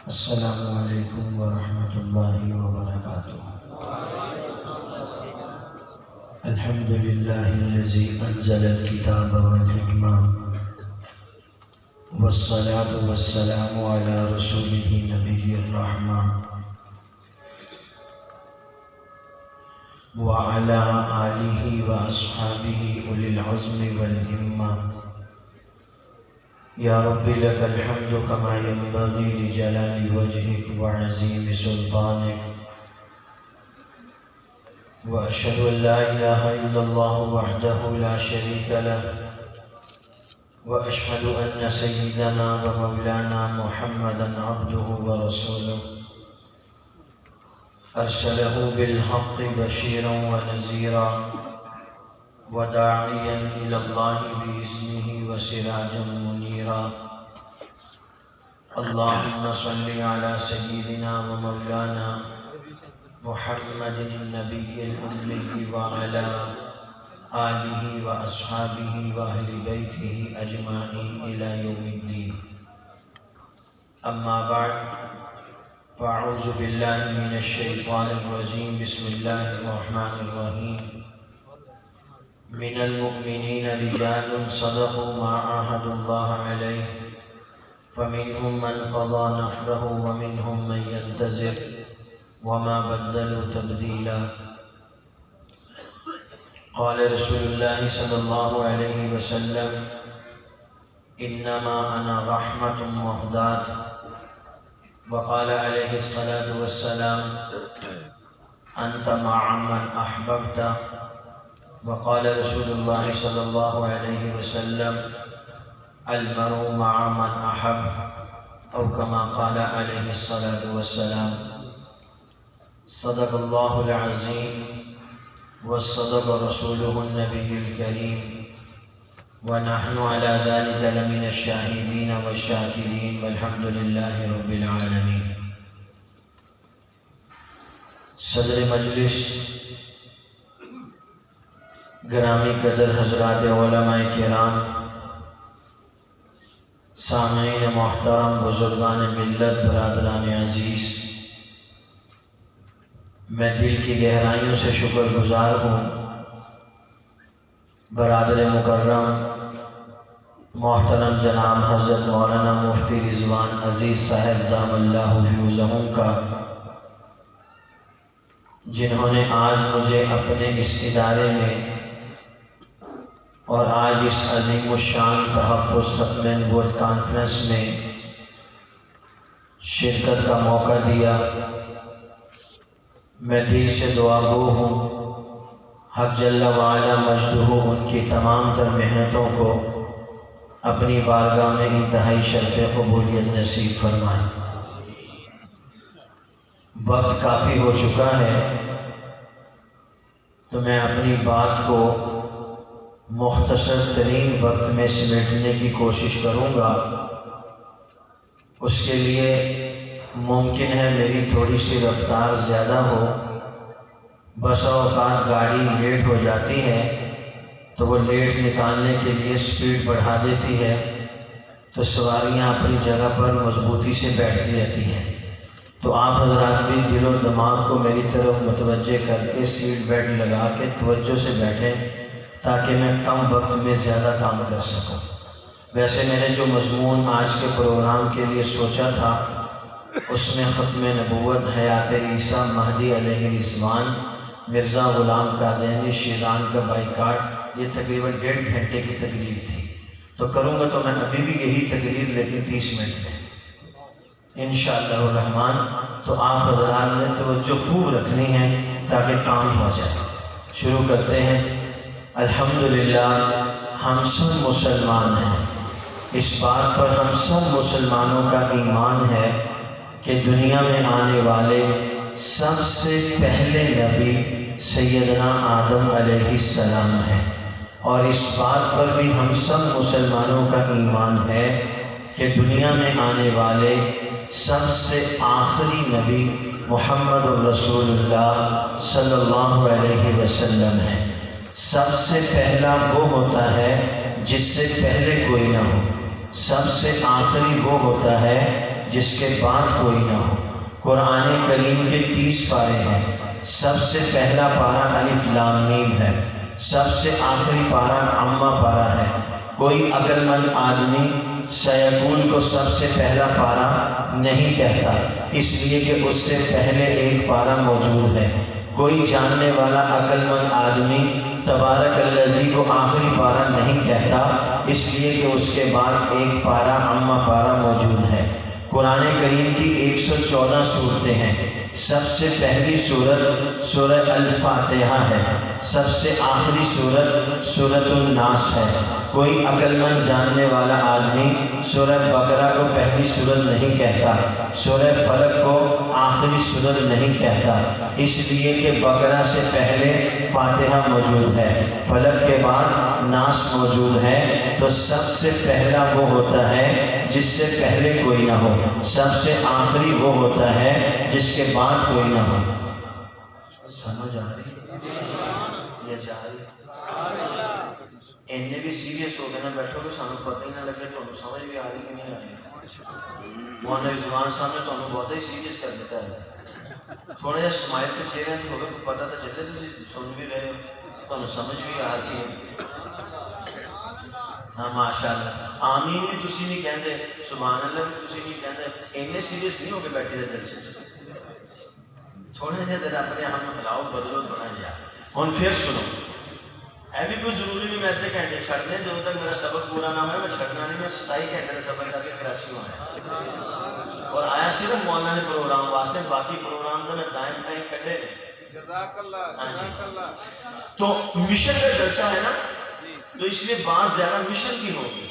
السلام علیکم ورحمۃ اللہ وبرکاتہ۔ الحمد للہ الذی انزل الکتاب والحکمہ والصلاة والسلام علی رسولہ نبی الرحمہ وعلی آلہ واصحابہ اولی العزم والہمہ۔ یا رب لک الحمد کما ینبغی لجلال وجہک وعظیم سلطانک، واشہد ان لا الہ الا اللہ وحدہ لا شریک لہ، واشہد ان سیدنا ومولانا محمدا عبدہ ورسولہ، ارسلہ بالحق بشیرا ونذیرا وداعیا الی اللہ بإذنہ وسراجا منیرا۔ اللہم صل علی سیدنا ومولانا محمد النبی الأمی وعلی آلہ واصحابہ واہل بیتہ اجمعین الی یوم الدین۔ اما بعد فاعوذ باللہ من الشیطان الرجیم، بسم اللہ الرحمن الرحیم۔ من المؤمنین رجال صدقوا ما عاهدوا الله علیہ، فمنهم من قضى نحبه ومنهم من ينتظر وما بدلوا تبدیلا۔ قال رسول اللہ صلی اللہ علیہ وسلم انما انا رحمة مہداة، وقال علیہ الصلاة والسلام انت مع من احببت، وقال رسول اللہ صلی اللہ علیہ وسلم المرء مع من احب، او کما قال علیہ الصلاة والسلام۔ صدق اللہ العظیم وصدق رسولہ النبی الکریم، ونحن على ذلك لمن الشاہدین والشاکرین، والحمد للہ رب العالمین۔ صدر مجلس، گرامی قدر حضرات علماء کرام، سامعین محترم، بزرگان ملت، برادران عزیز، میں دل کی گہرائیوں سے شکر گزار ہوں برادر مکرم محترم جناب حضرت مولانا مفتی رضوان عزیز صاحب دام اللہ حفظہم کا، جنہوں نے آج مجھے اپنے اس ادارے میں اور آج اس عظیم الشان تحفظ ختم نبوت کانفرنس میں شرکت کا موقع دیا۔ میں دل سے دعا گو ہوں، حق جل وعلا مجدہ ان کی تمام تر محنتوں کو اپنی بارگاہ میں انتہائی شرف قبولیت نصیب فرمائے۔ وقت کافی ہو چکا ہے تو میں اپنی بات کو مختصر ترین وقت میں سمیٹنے کی کوشش کروں گا۔ اس کے لیے ممکن ہے میری تھوڑی سی رفتار زیادہ ہو، بسا اوقات گاڑی لیٹ ہو جاتی ہے تو وہ لیٹ نکالنے کے لیے سپیڈ بڑھا دیتی ہے، تو سواریاں اپنی جگہ پر مضبوطی سے بیٹھتی رہتی ہیں۔ تو آپ حضرات بھی دل و دماغ کو میری طرف متوجہ کر کے سیٹ بیلٹ لگا کے توجہ سے بیٹھیں تاکہ میں کم وقت میں زیادہ کام کر سکوں۔ ویسے میں نے جو مضمون آج کے پروگرام کے لیے سوچا تھا اس میں ختم نبوت، حیات عیسیٰ، مہدی علیہ السلام، مرزا غلام قادیانی، شیران کا بائیکاٹ، یہ تقریباً 1.5 گھنٹے کی تقریر تھی۔ تو کروں گا تو میں ابھی بھی یہی تقریر، لیکن 30 منٹ میں انشاءاللہ الرحمن۔ تو آپ حضرات نے توجہ خوب رکھنی ہے تاکہ کام ہو جائے۔ شروع کرتے ہیں۔ الحمدللہ ہم سب مسلمان ہیں، اس بات پر ہم سب مسلمانوں کا ایمان ہے کہ دنیا میں آنے والے سب سے پہلے نبی سیدنا آدم علیہ السلام ہیں، اور اس بات پر بھی ہم سب مسلمانوں کا ایمان ہے کہ دنیا میں آنے والے سب سے آخری نبی محمد الرسول اللہ صلی اللہ علیہ وسلم ہیں۔ سب سے پہلا وہ ہوتا ہے جس سے پہلے کوئی نہ ہو، سب سے آخری وہ ہوتا ہے جس کے بعد کوئی نہ ہو۔ قرآن کریم کے 30 پارے ہیں۔ سب سے پہلا پارہ الف لام میم ہے، سب سے آخری پارہ عامہ پارہ ہے۔ کوئی عقل مند آدمی سیقول کو سب سے پہلا پارہ نہیں کہتا، اس لیے کہ اس سے پہلے ایک پارہ موجود ہے۔ کوئی جاننے والا عقل مند آدمی تبارک الذی کو آخری پارہ نہیں کہتا، اس لیے کہ اس کے بعد ایک پارہ عامہ پارہ موجود ہے۔ قرآن کریم کی 114 صورتیں ہیں۔ سب سے پہلی سورت سورہ الفاتحہ ہے، سب سے آخری سورت سورۃ الناس ہے۔ کوئی عقل مند جاننے والا آدمی سورہ بقرہ کو پہلی سورت نہیں کہتا، سورہ فلق کو آخری سورت نہیں کہتا، اس لیے کہ بقرہ سے پہلے فاتحہ موجود ہے، فلق کے بعد ناس موجود ہے۔ تو سب سے پہلا وہ ہوتا ہے جس سے پہلے کوئی نہ ہو، سب سے آخری وہ ہوتا ہے جس کے بعد کوئی نہ ہو۔ سمجھ آ رہی یہ جا رہی انہیں بھی سیریس ہو گئے نا، بیٹھو کہ سانو پتہ ہی نہ لگے تو سمجھ بھی آ رہی کہ نہیں آ رہی۔ مولانا رضوان صاحب نے تو بہت ہی سیریس کر دیتا ہے، تھوڑا جہا اسمائل کے چہرے تو ہوگا پتہ تو چلے تھی سن بھی رہے ہو، تو سمجھ بھی آ رہی ہے۔ ہاں ماشاء اللہ، آمین بھی تسی نہیں کہندے، سبحان اللہ بھی تسی نہیں کہندے، انہیں سیریس نہیں ہو کے بیٹھے رہے دل سے۔ تھوڑے جہاں ذرا اپنے آپ میں ملاؤ بدلو تھوڑا جہاں۔ ہوں پھر سنو، اے بھی کوئی ضروری نہیں میں اتنے گھنٹے چھڑنے جب تک میرا سبق پورا نہ ہوا میں چھڑنا نہیں، میں 27 گھنٹے کا سفر کر کے کراچی میں آیا اور آیا صرف مولانا نے پروگرام واسطے، باقی پروگرام تو میں دائیں دائیں کٹے جزاک اللہ۔ تو مشن کا جلسہ ہے نا، تو اس لیے بات زیادہ مشن کی ہوگی،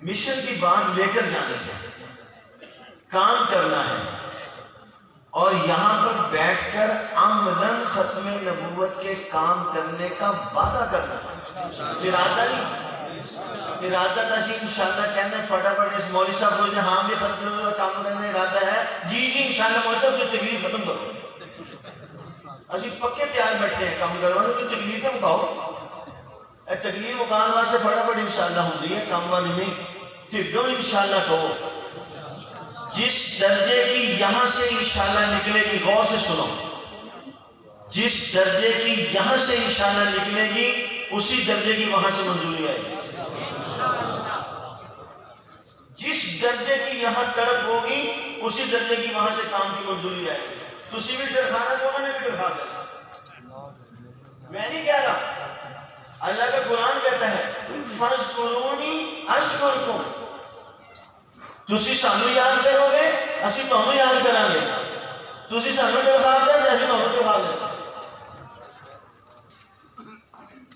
مشن کی بات لے کر جانے کی، کام کرنا ہے اور یہاں پر بیٹھ کر عملاً ختم نبوت کے کام کرنے کا وعدہ کرنا ہے۔ ارادہ نہیں، ارادہ تاسی انشاءاللہ کہنے فٹافٹ اس مولوی صاحب بولتے ہیں ہاں بھی ختم نبوت کا کام کرنے ارادہ ہے، جی انشاءاللہ مولوی صاحب سے تقریر ختم کرو، اسی پکے تیار بیٹھے ہیں کام کروانے تو تقریر تو مکاؤ، تقریر مکان واسطے فٹافٹ انشاءاللہ ہوتی ہے، کام والی نہیں، ٹھیکو انشاءاللہ کہو۔ جس درجے کی یہاں سے انشاءاللہ نکلے گی، غور سے سنو، جس درجے کی یہاں سے انشاءاللہ نکلے گی اسی درجے کی وہاں سے منظوری آئے گی۔ جس درجے کی یہاں طرف ہوگی اسی درجے کی وہاں سے کام کی منظوری آئے گی۔ تسی بھی ڈرخانا تو انہوں نے بھی ڈرخا دیا، میں نہیں کہہ رہا، اللہ کا قرآن کہتا ہے فَاذْكُرُونِي أَذْكُرْكُمْ، تسی سانو یاد کرو گے اسی تمہیں یاد کریں گے، تسی سانو ڈرخا دیں جیسے تمہیں ڈرخا دیں۔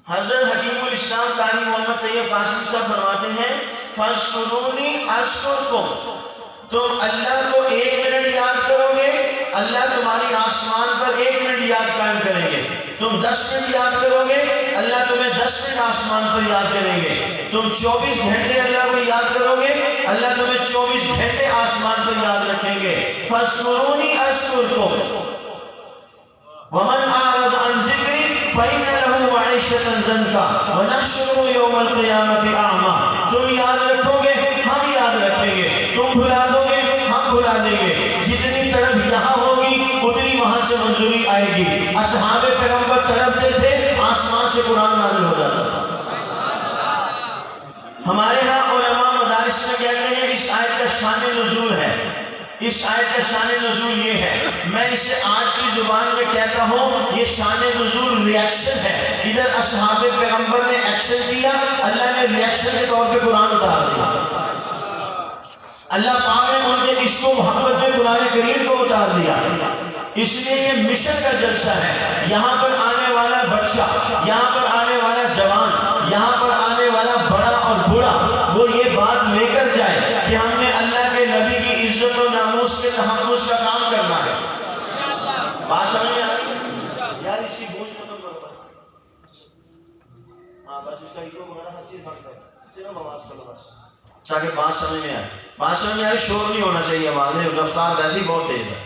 حضرت حکیم الاسلام قاری محمد طیب قاسمی صاحب فرماتے ہیں فَاذْكُرُونِي أَذْكُرْكُمْ، تم اللہ کو 1 منٹ یاد کرو گے، اللہ تمہاری آسمان پر 1 منٹ یاد قائم کریں گے۔ تم 10 منٹ یاد کرو گے، اللہ تمہیں 10 منٹ آسمان پر یاد کریں گے۔ تم 24 گھنٹے اللہ کو یاد کرو گے، اللہ تمہیں 24 گھنٹے آسمان پر یاد رکھیں گے۔ فَاذْكُرُونِي أَذْكُرْكُمْ وَمَنْ أَعْرَضَ عَنْ ذِكْرِي فَإِنَّ لَهُ مَعِيشَةً ضَنكًا وَنَحْشُرُهُ يَوْمَ الْقِيَامَةِ أَعْمَىٰ، تم یاد رکھو گے ہم یاد رکھیں گے، تم بھلا دو گے ہم بھلا دیں گے، جتنی طرف یہاں ہوگی اتنی وہاں سے منظوری آئے گی۔ اصحاب پیغمبر تڑپتے تھے، آسمان سے قرآن نازل ہو جاتا تھا۔ ہمارے ہاں علماء مدارس میں کہتے ہیں اس آیت کا شان نزول ہے، اس آیت کا شان نزول یہ ہے، میں اسے آج کی زبان میں کہتا ہوں یہ شان نزول ریاکشن ہے۔ ادھر اصحاب پیغمبر نے ایکشن کیا، اللہ نے ریاکشن کے طور پہ قرآن اتار دیا، اللہ پاک نے ان کے عشق و محبت میں قرآن کریم کو اتار دیا۔ اس لیے یہ مشن کا جلسہ ہے، یہاں پر آنے والا بچہ، یہاں پر آنے والا جوان، یہاں پر آنے والا بڑا اور بوڑھا وہ یہ بات لے کر جائے کہ ہم نے اللہ کے نبی کی عزت و ناموس کے تحفظ کا کام کرنا ہے۔ بات سمجھ میں آ رہی یار؟ اس کی گونج ختم کرو، ہاں بس اس کا ایکو وغیرہ ہر چیز بند کرو، صرف آواز کرو بس تاکہ بات سمجھ میں آئے۔ بات سمجھ میں آ رہی؟ شور نہیں ہونا چاہیے، آواز میں رفتار ویسے ہی بہت تیز ہے،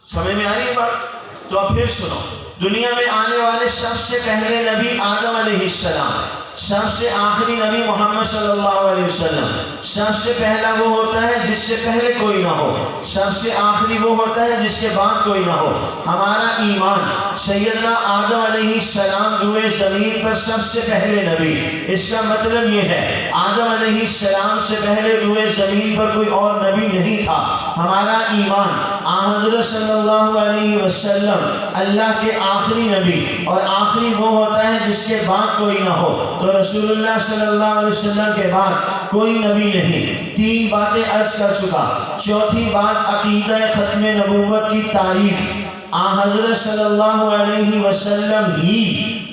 سمجھ میں آ رہی ہے بات؟ تو اب پھر سنو، دنیا میں آنے والے سب سے پہلے نبی آدم علیہ السلام، سب سے آخری نبی محمد صلی اللہ علیہ وسلم. سب سے پہلا وہ ہوتا ہے جس سے پہلے کوئی نہ ہو. سب سے آخری وہ ہوتا ہے جس کے بعد کوئی نہ ہو. ہمارا ایمان سیدنا آدم علیہ السلام روئے زمین پر سب سے پہلے نبی. اس کا مطلب یہ ہے آدم علیہ السلام سے پہلے روئے زمین پر کوئی اور نبی نہیں تھا. ہمارا ایمان حضرت صلی اللہ علیہ وسلم اللہ کے آخری نبی اور آخری وہ ہوتا ہے جس کے بعد کوئی نہ ہو. تو رسول اللہ صلی اللہ علیہ وسلم کے بعد کوئی نبی نہیں. 3 باتیں عرض کر چکا. چوتھی بات عقیدہ ختم نبوت کی تعریف. حضرت صلی اللہ علیہ وسلم ہی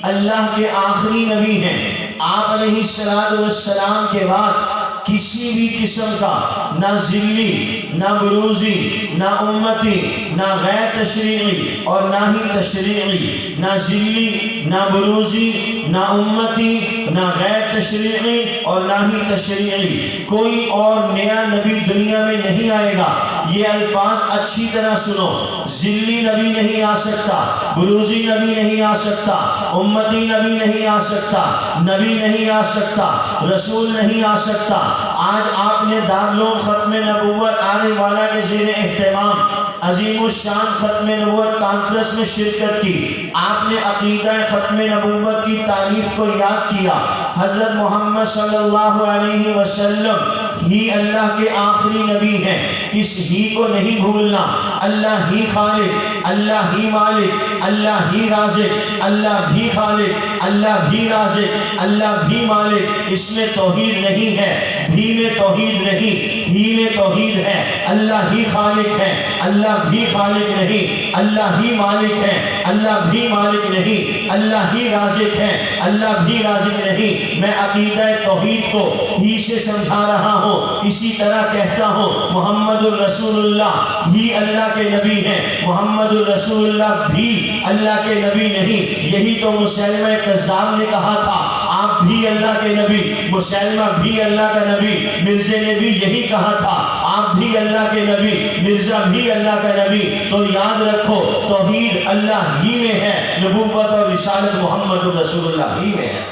اللہ کے آخری نبی ہیں. آپ علیہ السلام کے بعد کسی بھی قسم کا نہ ذلی، نہ بروزی، نہ امتی، نہ غیر تشریعی اور نہ ہی تشریعی. نہ ذلی، نہ بروزی، نہ امتی، نہ غیر تشریعی اور نہ ہی تشریعی. کوئی اور نیا نبی دنیا میں نہیں آئے گا. یہ الفاظ اچھی طرح سنو. ذلی نبی نہیں آ سکتا، بروزی نبی نہیں آ سکتا، امتی نبی نہیں آ سکتا، نبی نہیں آ سکتا، رسول نہیں آ سکتا. آج آپ نے دارالعلوم ختم نبوت آنے والا کے زیر اہتمام عظیم الشان ختم نبوت کانفرنس میں شرکت کی. آپ نے عقیدہ ختم نبوت کی تعریف کو یاد کیا. حضرت محمد صلی اللہ علیہ وسلم ہی اللہ کے آخری نبی ہیں. اس ہی کو نہیں بھولنا. اللہ ہی خالق، اللہ ہی مالک، اللہ ہی رازق، اللہ بھی خالق، اللہ بھی رازق، اللہ بھی مالک. اس میں توحید نہیں ہے، بھی میں توحید نہیں، ہی میں توحید ہے. اللہ ہی خالق ہے، اللہ بھی خالق نہیں. اللہ ہی مالک ہے، اللہ بھی مالک نہیں. اللہ ہی رازق ہے، اللہ بھی رازق نہیں. میں عقیدہ توحید کو ہی سے سمجھا رہا ہوں. اسی طرح کہتا ہوں محمد الرسول اللہ ہی اللہ کے نبی ہیں. محمد الرسول اللہ بھی اللہ کے نبی نہیں. یہی تو مسلمہ کذاب نے کہا تھا آپ بھی اللہ کے نبی. مسلمہ بھی اللہ کا نبی. مرزا نے بھی یہی کہا تھا آپ بھی اللہ کے نبی، مرزا بھی اللہ کا نبی. تو یاد رکھو توحید اللہ ہی میں ہے، نبوت اور رسالت محمد الرسول اللہ ہی میں ہے.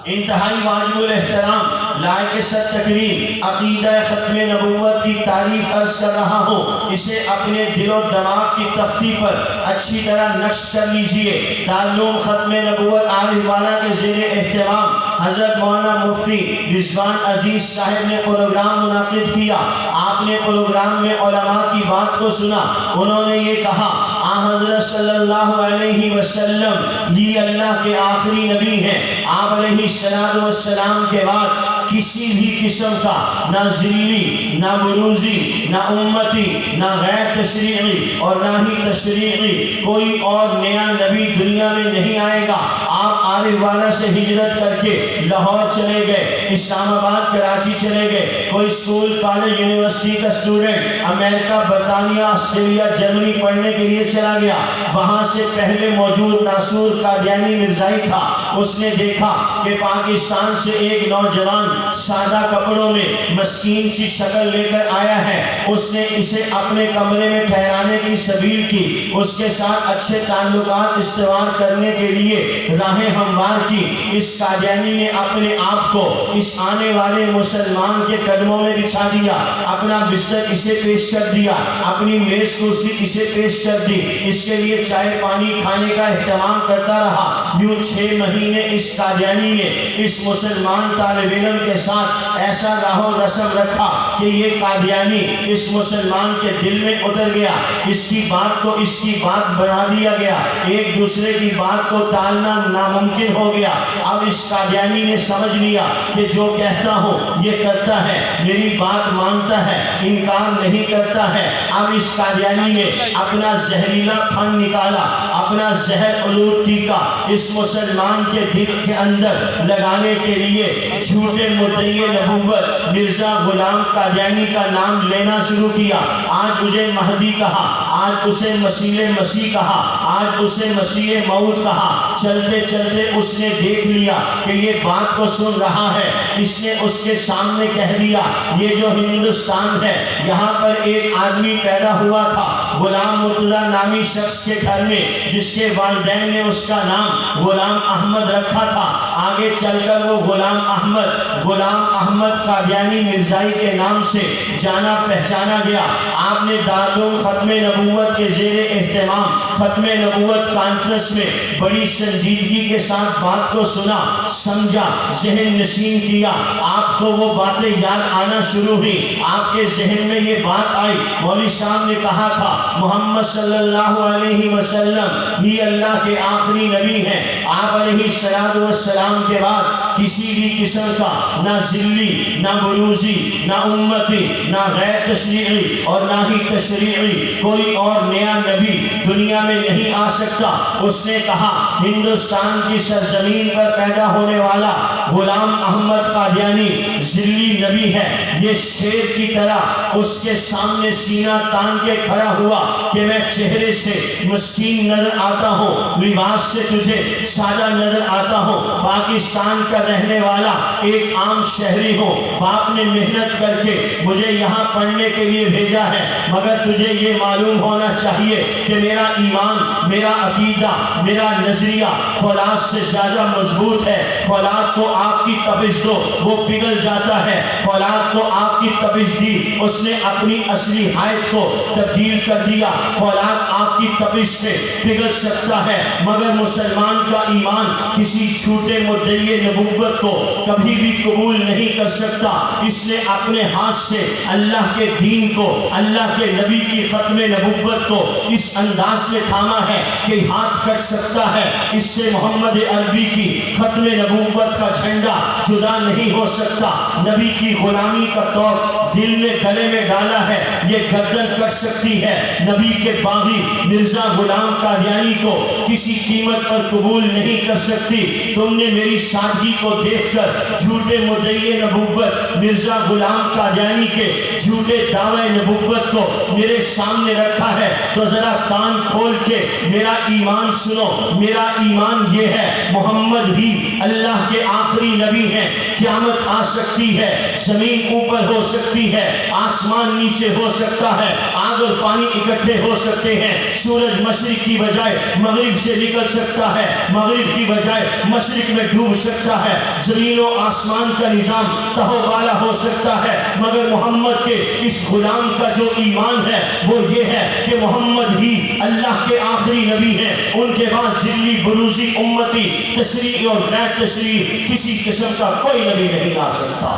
انتہائی واجب الاحترام لائق سر تکریم عقیدہ ختم نبوت کی تعریف عرض کر رہا ہوں. اسے اپنے دل و دماغ کی تختی پر اچھی طرح نقش کر لیجئے. دارالعلوم ختم نبوت عارف والا کے زیر اہتمام حضرت مولانا مفتی رضوان عزیز صاحب نے پروگرام منعقد کیا. آپ نے پروگرام میں علماء کی بات کو سنا. انہوں نے یہ کہا حضرت صلی اللہ علیہ وسلم یہ اللہ کے آخری نبی ہیں. آپ علیہ السلام کے بعد کسی بھی قسم کا نہ ذلی، نہ بروزی، نہ امتی، نہ غیر تشریعی اور نہ ہی تشریعی کوئی اور نیا نبی دنیا میں نہیں آئے گا. آپ عارف والا سے ہجرت کر کے لاہور چلے گئے، اسلام آباد، کراچی چلے گئے. کوئی اسکول، کالج، یونیورسٹی کا اسٹوڈنٹ امریکہ، برطانیہ، آسٹریلیا، جرمنی پڑھنے کے لیے چلا گیا. وہاں سے پہلے موجود ناصور قادیانی مرزائی تھا. اس نے دیکھا کہ پاکستان سے ایک نوجوان سادہ کپڑوں میں مسکین سی شکل لے کر آیا ہے. اس نے اسے اپنے کمرے میں ٹھہرانے کی سبیل کی، اس کے ساتھ اچھے تعلقات استوار کرنے کے لیے راہیں ہموار کی. اس قادیانی نے اپنے آپ کو اس آنے والے مسلمان کے قدموں میں بچھا دیا، اپنا بستر اسے پیش کر دیا، اپنی میز کرسی اسے پیش کر دی. اس کے لیے چائے پانی کھانے کا اہتمام کرتا رہا. یوں 6 مہینے اس قادیانی نے اس مسلمان طالب علم کے ساتھ ایسا راہ و رسم رکھا کہ یہ قادیانی اس مسلمان کے دل میں اتر گیا. اس کی بات کو اس کی بات بنا دیا گیا، ایک دوسرے کی بات کو ٹالنا ناممکن ہو گیا. اب اس قادیانی نے سمجھ لیا کہ جو کہتا ہوں یہ کرتا ہے، میری بات مانتا ہے، انکار نہیں کرتا ہے. اب اس قادیانی نے اپنا زہریلا پھن نکالا، اپنا زہر آلود ٹیکا اس مسلمان کے دل کے اندر لگانے کے لیے. جھوٹے مدعی نبوت مرزا مرزا غلام قادیانی کا نام لینا شروع کیا. آج مجھے مہدی کہا, آج اسے مسیح مسیح کہا, آج اسے مسیح موعود کہا. چلتے چلتے اس نے دیکھ لیا کہ یہ بات کو سن رہا ہے. اس نے اس کے سامنے کہہ دیا, یہ جو ہندوستان ہے یہاں پر ایک آدمی پیدا ہوا تھا غلام مرتضیٰ نامی شخص کے گھر میں, جس کے والدین نے اس کا نام غلام احمد رکھا تھا. آگے چل کر وہ غلام احمد قادیانی مرزائی کے نام سے جانا پہچانا گیا. آپ نے دارالعلوم ختم نبوت کے زیر اہتمام ختم نبوت کانفرنس میں بڑی سنجیدگی کے ساتھ بات کو سنا, سمجھا, ذہن نشین کیا. آپ کو وہ باتیں یاد آنا شروع ہوئی. آپ کے ذہن میں یہ بات آئی, مولوی صاحب نے کہا تھا محمد صلی اللہ علیہ وسلم ہی اللہ کے آخری نبی ہیں. آپ علیہ السلام کے بعد کسی بھی قسم کا نہ ذلی, نہ بروزی, نہ امتی, نہ غیر تشریعی اور نہ ہی تشریعی کوئی اور نیا نبی دنیا میں نہیں آ سکتا. اس نے کہا ہندوستان کی سرزمین پر پیدا ہونے والا غلام احمد قادیانی ذلی نبی ہے. یہ شیر کی طرح اس کے سامنے سینہ تان کے کھڑا ہوا کہ میں چہرے سے مسکین نظر آتا ہوں, لباس سے تجھے سادہ نظر آتا ہوں, پاکستان کا رہنے والا ایک عام شہری ہوں. باپ نے محنت کر کے مجھے یہاں پڑھنے کے لیے بھیجا ہے, مگر تجھے یہ معلوم ہونا چاہیے کہ میرا ایمان, میرا عقیدہ, میرا نظریہ فولاد سے زیادہ مضبوط ہے. فولاد کو آپ کی تپش دو وہ پگھل جاتا ہے. فولاد کو آپ کی تپش دی, اس نے اپنی اصلی حیت کو تبدیل کر دیا. فولاد آپ کی تپش سے پگھل سکتا ہے, مگر مسلمان کا ایمان کسی جھوٹے مدعی نبوت کو کبھی بھی قبول نہیں کر سکتا. اس نے اپنے ہاتھ سے اللہ کے دین کو, اللہ کے نبی کی ختم نبوت کو اس انداز میں تھاما ہے کہ ہاتھ کٹ سکتا ہے. اس سے محمد عربی کی ختم نبوت کا جھنڈا جدا نہیں ہو سکتا. نبی کی غلامی کا توق دل میں گلے میں ڈالا ہے, یہ گردن کٹ سکتی ہے. نبی کے باغی مرزا غلام قادیانی کو کسی قیمت پر قبول نہیں کر سکتی. تم نے میری سادگی کو دیکھ کر جھوٹے مدعی نبوت مرزا غلام قادیانی کے جھوٹے دعوے نبوت کو میرے سامنے رکھا ہے, تو ذرا کان کھول کے میرا ایمان سنو. میرا ایمان یہ ہے محمد ہی اللہ کے آخری نبی ہیں. قیامت آ سکتی ہے, زمین اوپر ہو سکتی ہے, آسمان نیچے ہو سکتا ہے, آگ اور پانی اکٹھے ہو سکتے ہیں, سورج مشرق کی بجائے مغرب سے نکل سکتا ہے, مغرب کی بجائے مشرق میں ڈوب سکتا ہے, زمین و آسمان کا نظام تہو بالا ہو سکتا ہے, مگر محمد کے اس غلام کا جو ایمان ہے وہ یہ ہے کہ محمد ہی اللہ کے آخری نبی ہیں. ان کے بعد ذلی, بروزی, امتی, تشریعی اور غیر تشریعی کسی قسم کا کوئی نبی نہیں آ سکتا.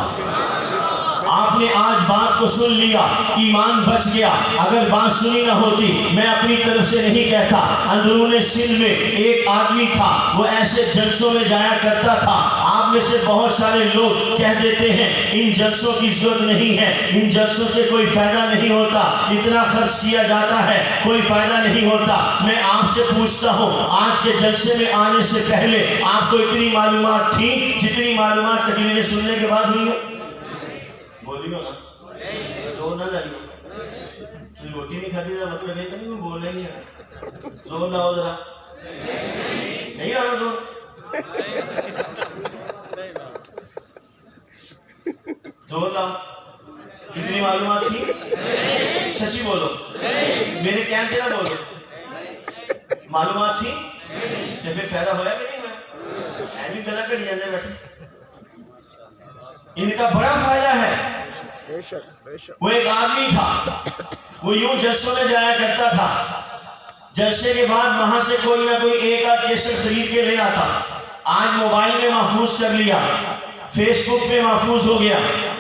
آپ نے آج بات کو سن لیا, ایمان بچ گیا. اگر بات سنی نہ ہوتی, میں اپنی طرف سے نہیں کہتا, اندرون سندھ میں ایک آدمی تھا, وہ ایسے جلسوں میں جایا کرتا تھا. آپ میں سے بہت سارے لوگ کہہ دیتے ہیں ان جلسوں کی ضرورت نہیں ہے, ان جلسوں سے کوئی فائدہ نہیں ہوتا, اتنا خرچ کیا جاتا ہے, کوئی فائدہ نہیں ہوتا. میں آپ سے پوچھتا ہوں, آج کے جلسے میں آنے سے پہلے آپ کو اتنی معلومات تھی جتنی معلومات تقریریں سننے کے بعد ہوئی ہیں؟ بولیو نا, زور نہ لگی. تو روٹی نہیں کھاتی تھا مطلب یہ نہیں میں بولنا ہی ہے. زور لاؤ ذرا, نہیں آ رہا زور, زور لاؤ. کتنی معلومات تھی؟ سچی بولو, میرے کہنے سے نہ بولو. معلومات تھی تو پھر فائدہ ہوا کہ نہیں ہوا؟ ایمی گلا کر جانے بیٹھے. ان کا بڑا فائدہ ہے. وہ ایک آدمی تھا, وہ یوں جلسوں میں جایا کرتا تھا, جلسے کے بعد وہاں سے کوئی نہ کوئی ایک آدھ کیسٹ خرید کے لے آتا. آج موبائل میں محفوظ کر لیا, فیس بک پہ محفوظ ہو گیا,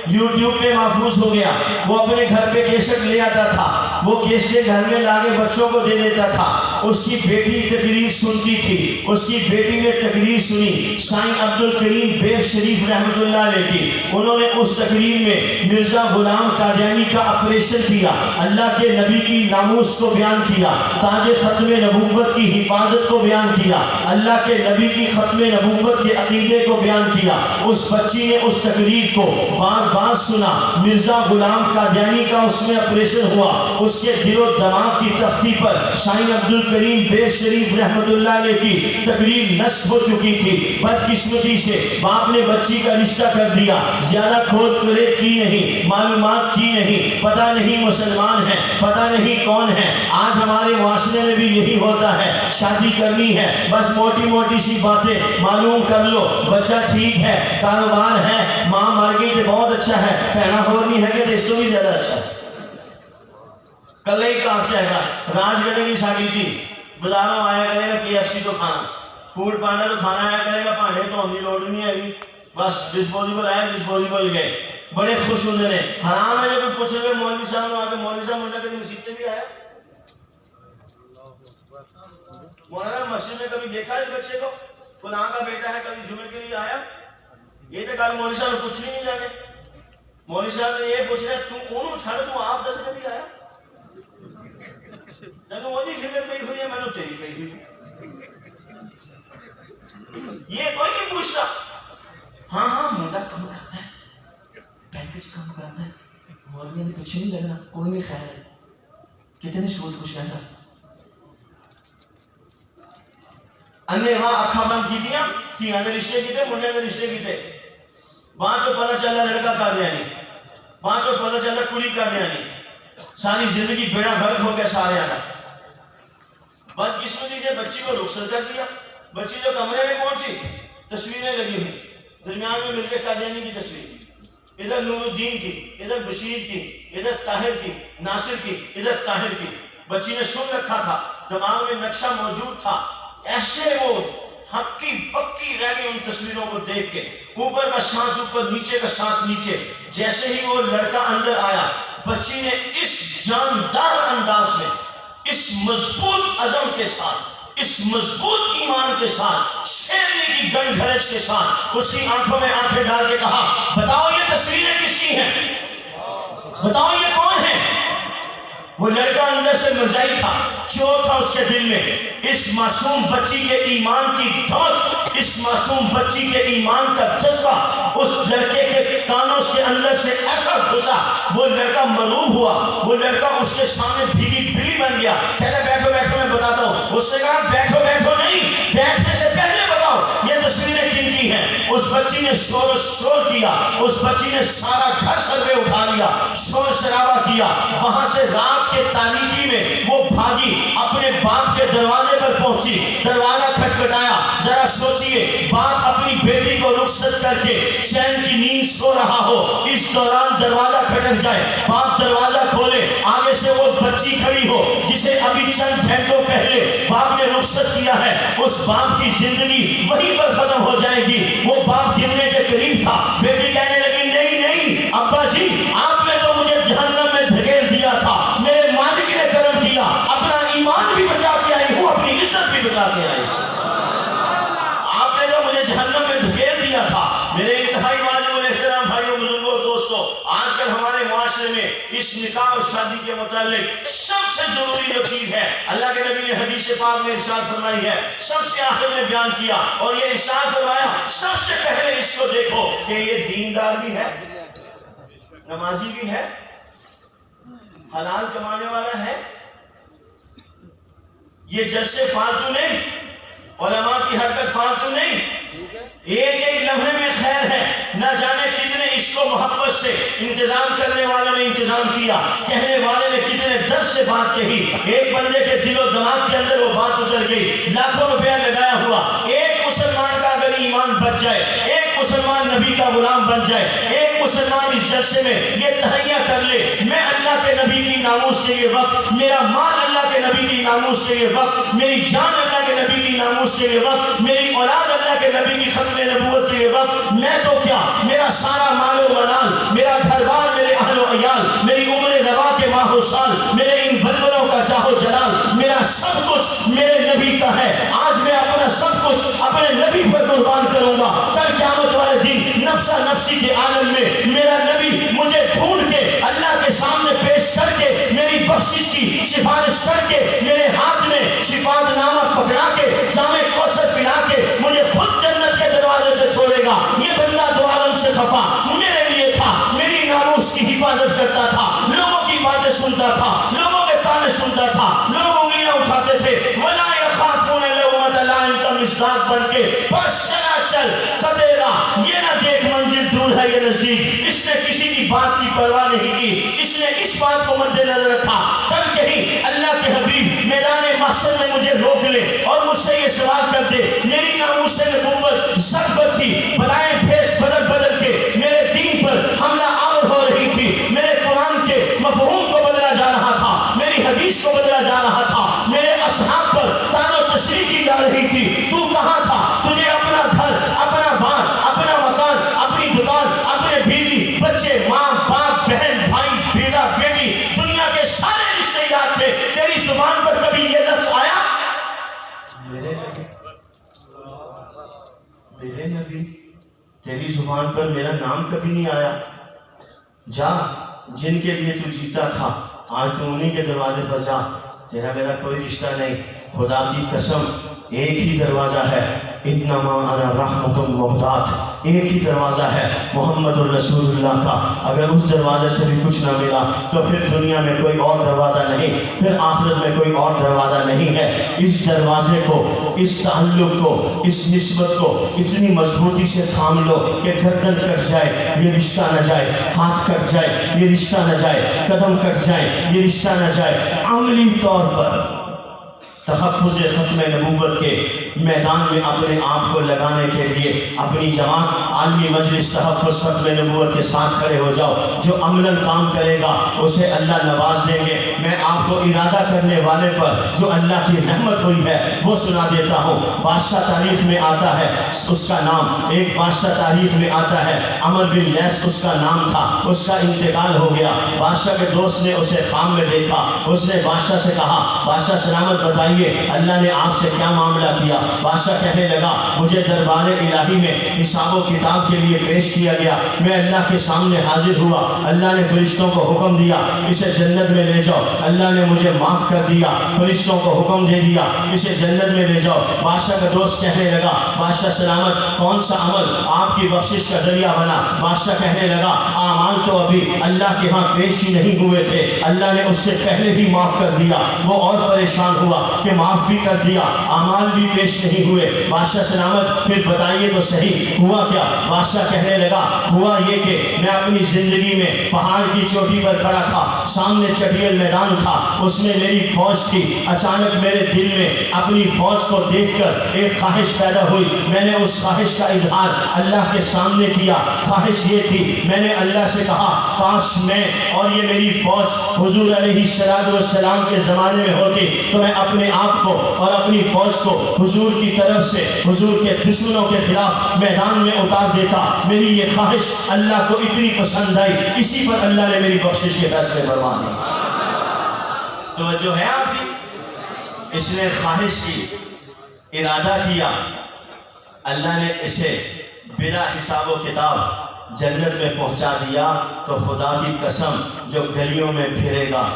یوٹیوب پہ محفوظ ہو گیا. وہ اپنے گھر پہ کیسٹ لے آتا تھا, وہ کیسے گھر میں لاگے بچوں کو دے دیتا تھا. اس کی بیٹی تقریر سنتی تھی. اس کی بیٹی نے تقریر سنی سائیں عبد الکریم بیگ شریف رحمۃ اللہ علیہ کی. انہوں نے اس تقریر میں مرزا غلام قادیانی کا آپریشن کیا, اللہ کے نبی کی ناموس کو بیان کیا, تاج ختم نبوت کی حفاظت کو بیان کیا, اللہ کے نبی کی ختم نبوت کے عقیدے کو بیان کیا. اس بچی نے اس تقریر کو بار بار سنا. مرزا غلام قادیانی کا اس میں آپریشن ہوا. اس کے دل و دماغ کی تختی پر سائیں عبد الکریم بیگ شریف رحمۃ اللہ علیہ کی تقریر نشر ہو چکی تھی. بدقسمتی سے باپ نے بچی کا رشتہ کر دیا. زیادہ کھود پریت کی نہیں, معلومات کی نہیں, پتہ نہیں مسلمان ہیں, پتہ نہیں کون ہے. آج ہمارے معاشرے میں بھی یہی ہوتا ہے. شادی کرنی ہے, بس موٹی موٹی سی باتیں معلوم کر لو. بچہ ٹھیک ہے, کاروبار ہے, ماں مر گئی تو بہت اچھا ہے, پہنا ہو نہیں ہے کہ اس سے بھی زیادہ اچھا ہے. کل ہی کہاں سے آئے گا راج گڑھے کی شادی تھی. بازاروں آیا کرے گا KFC تو کھانا, فوڈ پانڈا تو کھانا آیا کرے گا, پانڈے تو ہونے کی لوڑ نہیں آئے گی, بس ڈسپوزیبل آئے ڈسپوزیبل گئے. بڑے خوش ہوتے ہیں. حرام ہے جب پوچھیں گے مولوی صاحب آ کے مولوی صاحب مجھے کبھی مسجد بھی آیا, مولانا مسجد میں کبھی دیکھا ہے بچے کو, فلاں کا بیٹا ہے کبھی جمعے کے لیے آیا؟ یہ تو کل مولوی صاحب کچھ نہیں جانے. مولوی صاحب نے یہ پوچھ رہے تو انہوں چھڑ تو آپ 10 کبھی آیا جب وہ نہیں فکر پہ ہوئی ہے میں نے تیری پہ ہوئی. یہ کوئی نہیں پوچھتا. ہاں ہاں منڈا کم کرتا ہے, پیکج کم کرتا ہے, مولوی نے پیچھے نہیں لگنا, کوئی نہیں خیر ہے, کتنے سود کچھ رہتا. انہیں وہاں اکھا بند کی دیا کہ اندر رشتے کی تھے, منڈے اندر رشتے کی تھے. وہاں جو پتہ چلا لڑکا قادیانی, وہاں جو پتہ چلا کڑی قادیانی, ساری زندگی بیڑا غرق ہو گیا سارے آنا. بدقسمتی سے بچی کو رخصت کر دیا. بچی جو کمرے میں پہنچی تصویریں لگی ہوئی, درمیان میں مل کے قادیانی کی تصویر, ادھر نور الدین کی, ادھر بشیر کی, ادھر طاہر کی, ناصر کی, ادھر طاہر کی. بچی نے سن رکھا تھا, دماغ میں نقشہ موجود تھا. ایسے وہ ہکی پکی رہ گئی ان تصویروں کو دیکھ کے, اوپر کا سانس اوپر, نیچے کا سانس نیچے. جیسے ہی وہ لڑکا اندر آیا, بچی نے اس جاندار انداز میں, اس مضبوط عزم کے ساتھ, اس مضبوط ایمان کے ساتھ, شیرنی کی گن گھرج کے ساتھ اس کی آنکھوں میں آنکھیں ڈال کے کہا, بتاؤ یہ تصویریں کس کی ہیں, بتاؤ یہ کون ہیں. وہ لڑکا اندر سے مرزائی تھا, چور تھا اس کے دل میں. اس معصوم بچی کے ایمان کی دھمک, اس معصوم بچی کے ایمان کا جذبہ اس لڑکے کے کانوں کے اندر سے ایسا گھسا, وہ لڑکا مغلوب ہوا. وہ لڑکا اس کے سامنے بھیگی بلی بن گیا. کہتا بیٹھو بیٹھو میں بتاتا ہوں. اس نے کہا بیٹھو بیٹھو نہیں, بیٹھنے سے پہلے بتاؤ یہ تصویریں کن کی ہیں. اس بچی نے شور و شور کیا, اس بچی نے سارا گھر سر پہ اٹھا لیا, شور شرابہ کیا. وہاں سے رات کے تاریکی میں وہ بھاگی, اپنے باپ کے دروازے پر پہنچی, دروازہ کھٹکھٹایا. ذرا سوچئے, باپ اپنی بیٹی کو رخصت کر کے چین کی نیند سو رہا ہو, اس دوران دروازہ کھٹک جائے, باپ دروازہ کھولے, آگے سے وہ بچی کھڑی ہو جسے ابھی چند گھنٹوں پہلے باپ نے رخصت کیا ہے. اس باپ کی زندگی وہیں پر ختم ہو جائے گی. وہ باپ گرنے کے قریب تھا. بیٹی کہنے لگی نہیں نہیں ابا جی, آپ نے تو مجھے جہنم میں دھکیل دیا تھا, میرے مالک نے کرم کیا, اپنا ایمان بھی بچا کے آئی ہوں, اپنی عزت بھی بچا کے آئی ہوں. آپ نے تو مجھے جہنم میں دھکیل دیا تھا. میرے انتہائی واجب الاحترام بھائیوں, بزرگوں, دوستوں, آج کل ہمارے معاشرے میں اس نکاح اور شادی کے متعلق سب سے ضروری جو چیز ہے, اللہ کے نبی نے حدیث پاک میں ارشاد فرمائی ہے, سب سے آخر میں بیان کیا, اور یہ ارشاد فرمایا سب سے پہلے اس کو دیکھو کہ یہ دیندار بھی ہے, نمازی بھی ہے, حلال کمانے والا ہے, یہ جلسے فالتو نہیں, علماء کی حرکت فالتو نہیں, ایک ایک لمحے میں خیر ہے. نہ جانے کتنے عشق و محبت سے انتظام کرنے والوں نے انتظام کیا, کہنے والے نے کتنے درد سے بات کہی, ایک بندے کے دل و دماغ کے اندر وہ بات اتر گئی. لاکھوں روپیہ لگایا ہوا, ایک مسلمان کا اگر ایمان بچ جائے, ایک مسلمان نبی کا غلام بن جائے, ایک مسلمان اس جلسے میں یہ تہیہ کر لے, میں اللہ کے نبی کی ناموس کے یہ وقت, میرا مال اللہ کے نبی کی ناموس کے یہ وقت, میری جان اللہ کے نبی کی ناموس کے یہ وقت, میری اولاد اللہ کے نبی کی ختم نبوت کے یہ وقت, میں تو کیا, میرا سارا مال و منال, میرا گھر بار, میرے اہل و عیال, میری عمر روا کے ماہ و سال, میرے گا کل قیامت والے دن نفسا نفسی کے عالم میں میرا نبی مجھے ڈھونڈ کے اللہ کے سامنے پیش کر کے میری بخشش کی سفارش کر کے میرے ہاتھ میں شفاعت نامہ پکڑا کے جام کوثر پلا کے مجھے خود جنت کے دروازے پہ چھوڑے گا۔ یہ بندہ دو عالم سے خفا میرے لیے تھا، میری ناموس کی حفاظت کرتا تھا، لوگوں کی باتیں سنتا تھا، لوگوں کے تانے سنتا تھا، لوگ انگلیاں اٹھاتے تھے، وَلَا يَخَافُونَ لَوْمَةَ لَائِمٍ کا مصداق بن کے بس چلا چل قطیرہ، یہ نہ دیکھ منزل دور ہے یہ نزدیک۔ اس نے کسی کی بات کی پرواہ نہیں کی، اس نے اس بات کو مد نظر رکھا کل کہیں اللہ کے حبیب میدان محشر میں مجھے روک لے اور مجھ سے یہ سوال کر دے، میری ناموس نبوت ضبط تھی، بلائیں بھیس بدل بدل کے میرے دین پر حملہ آور ہو رہی تھی، میرے قرآن کے مفہوم کو بدلا جا رہا تھا، میری حدیث کو بدلا جا رہا تھا، میرے اصحاب پر تان و تشریح کی جا رہی تھی، تو کہاں تھا؟ تجھے اپنا گھر، اپنا بار، اپنا مکان، اپنی دکان، اپنے بیوی بچے، ماں باپ، بہن بھائی، بیٹا بیٹی، دنیا کے سارے رشتے یاد تھے، تیری زبان پر کبھی یہ لفظ آیا؟ میرے نبی تیری زبان پر میرا نام کبھی نہیں آیا؟ جا، جن کے لیے تو جیتا تھا آج تو انہی کے دروازے پر جا، تیرا میرا کوئی رشتہ نہیں۔ خدا کی قسم ایک ہی دروازہ ہے، انما انا رحمۃ محتاط، ایک ہی دروازہ ہے محمد الرسول اللہ کا۔ اگر اس دروازے سے بھی کچھ نہ ملا تو پھر دنیا میں کوئی اور دروازہ نہیں، پھر آخرت میں کوئی اور دروازہ نہیں ہے۔ اس دروازے کو، اس تعلق کو، اس نسبت کو اتنی مضبوطی سے تھام لو کہ گردن کٹ جائے یہ رشتہ نہ جائے، ہاتھ کٹ جائے یہ رشتہ نہ جائے، قدم کٹ جائے یہ رشتہ نہ جائے۔ عملی طور پر تحفظ ختم نبوت کے میدان میں اپنے آپ کو لگانے کے لیے اپنی جماعت عالمی مجلس تحفظ ختم نبوت کے ساتھ کھڑے ہو جاؤ۔ جو عملاً کام کرے گا اسے اللہ نواز دیں گے۔ میں آپ کو ارادہ کرنے والے پر جو اللہ کی رحمت ہوئی ہے وہ سنا دیتا ہوں۔ بادشاہ تاریخ میں آتا ہے اس کا نام، ایک بادشاہ تاریخ میں آتا ہے عمر بن لیث اس کا نام تھا، اس کا انتقال ہو گیا۔ بادشاہ کے دوست نے اسے خواب میں دیکھا، اس نے بادشاہ سے کہا بادشاہ سلامت بتائیے اللہ نے آپ سے کیا معاملہ کیا؟ بادشاہ کہنے لگا مجھے دربار الہی میں حساب و کتاب کے لیے پیش کیا گیا، میں اللہ کے سامنے حاضر ہوا، اللہ نے فرشتوں کو حکم دیا اسے جنت میں لے جاؤ، اللہ نے مجھے معاف کر دیا، فرشتوں کو حکم دے دیا اسے جنت میں لے جاؤ۔ بادشاہ کا دوست کہنے لگا بادشاہ سلامت کون سا عمل آپ کی بخشش کا ذریعہ بنا؟ بادشاہ کہنے لگا اعمال تو ابھی اللہ کے ہاں پیش ہی نہیں ہوئے تھے، اللہ نے اس سے پہلے ہی معاف کر دیا۔ وہ اور پریشان ہوا کہ معاف بھی کر دیا، اعمال بھی پیش نہیں ہوئے۔ بادشاہ سلامت پھر بتائیے تو صحیح ہوا کیا؟ بادشاہ کہنے لگا ہوا یہ کہ میں اپنی زندگی میں پہاڑ کی چوٹی پر کھڑا تھا، سامنے چٹیل میدان تھا، اس میں میری فوج تھی، اچانک میرے دل میں اپنی فوج کو دیکھ کر ایک خواہش پیدا ہوئی، میں نے اس خواہش کا اظہار اللہ کے سامنے کیا۔ خواہش یہ تھی میں نے اللہ سے کہا کاش میں اور یہ میری فوج حضور علیہ السلام کے زمانے میں ہوتی تو میں اپنے آپ کو اور اپنی فوج کو حضور کی طرف سے حضور کے دشمنوں کے خلاف میدان میں اتار دیتا۔ میری یہ خواہش اللہ کو اتنی پسند آئی، اسی پر اللہ نے میری بخشش کے فیصلے فرما دیے۔ توجہ ہے آپ کی؟ اس نے خواہش کی، ارادہ کیا، اللہ نے اسے بلا حساب و کتاب جنت میں پہنچا دیا۔ تو خدا کی قسم جو گلیوں میں پھرے گا،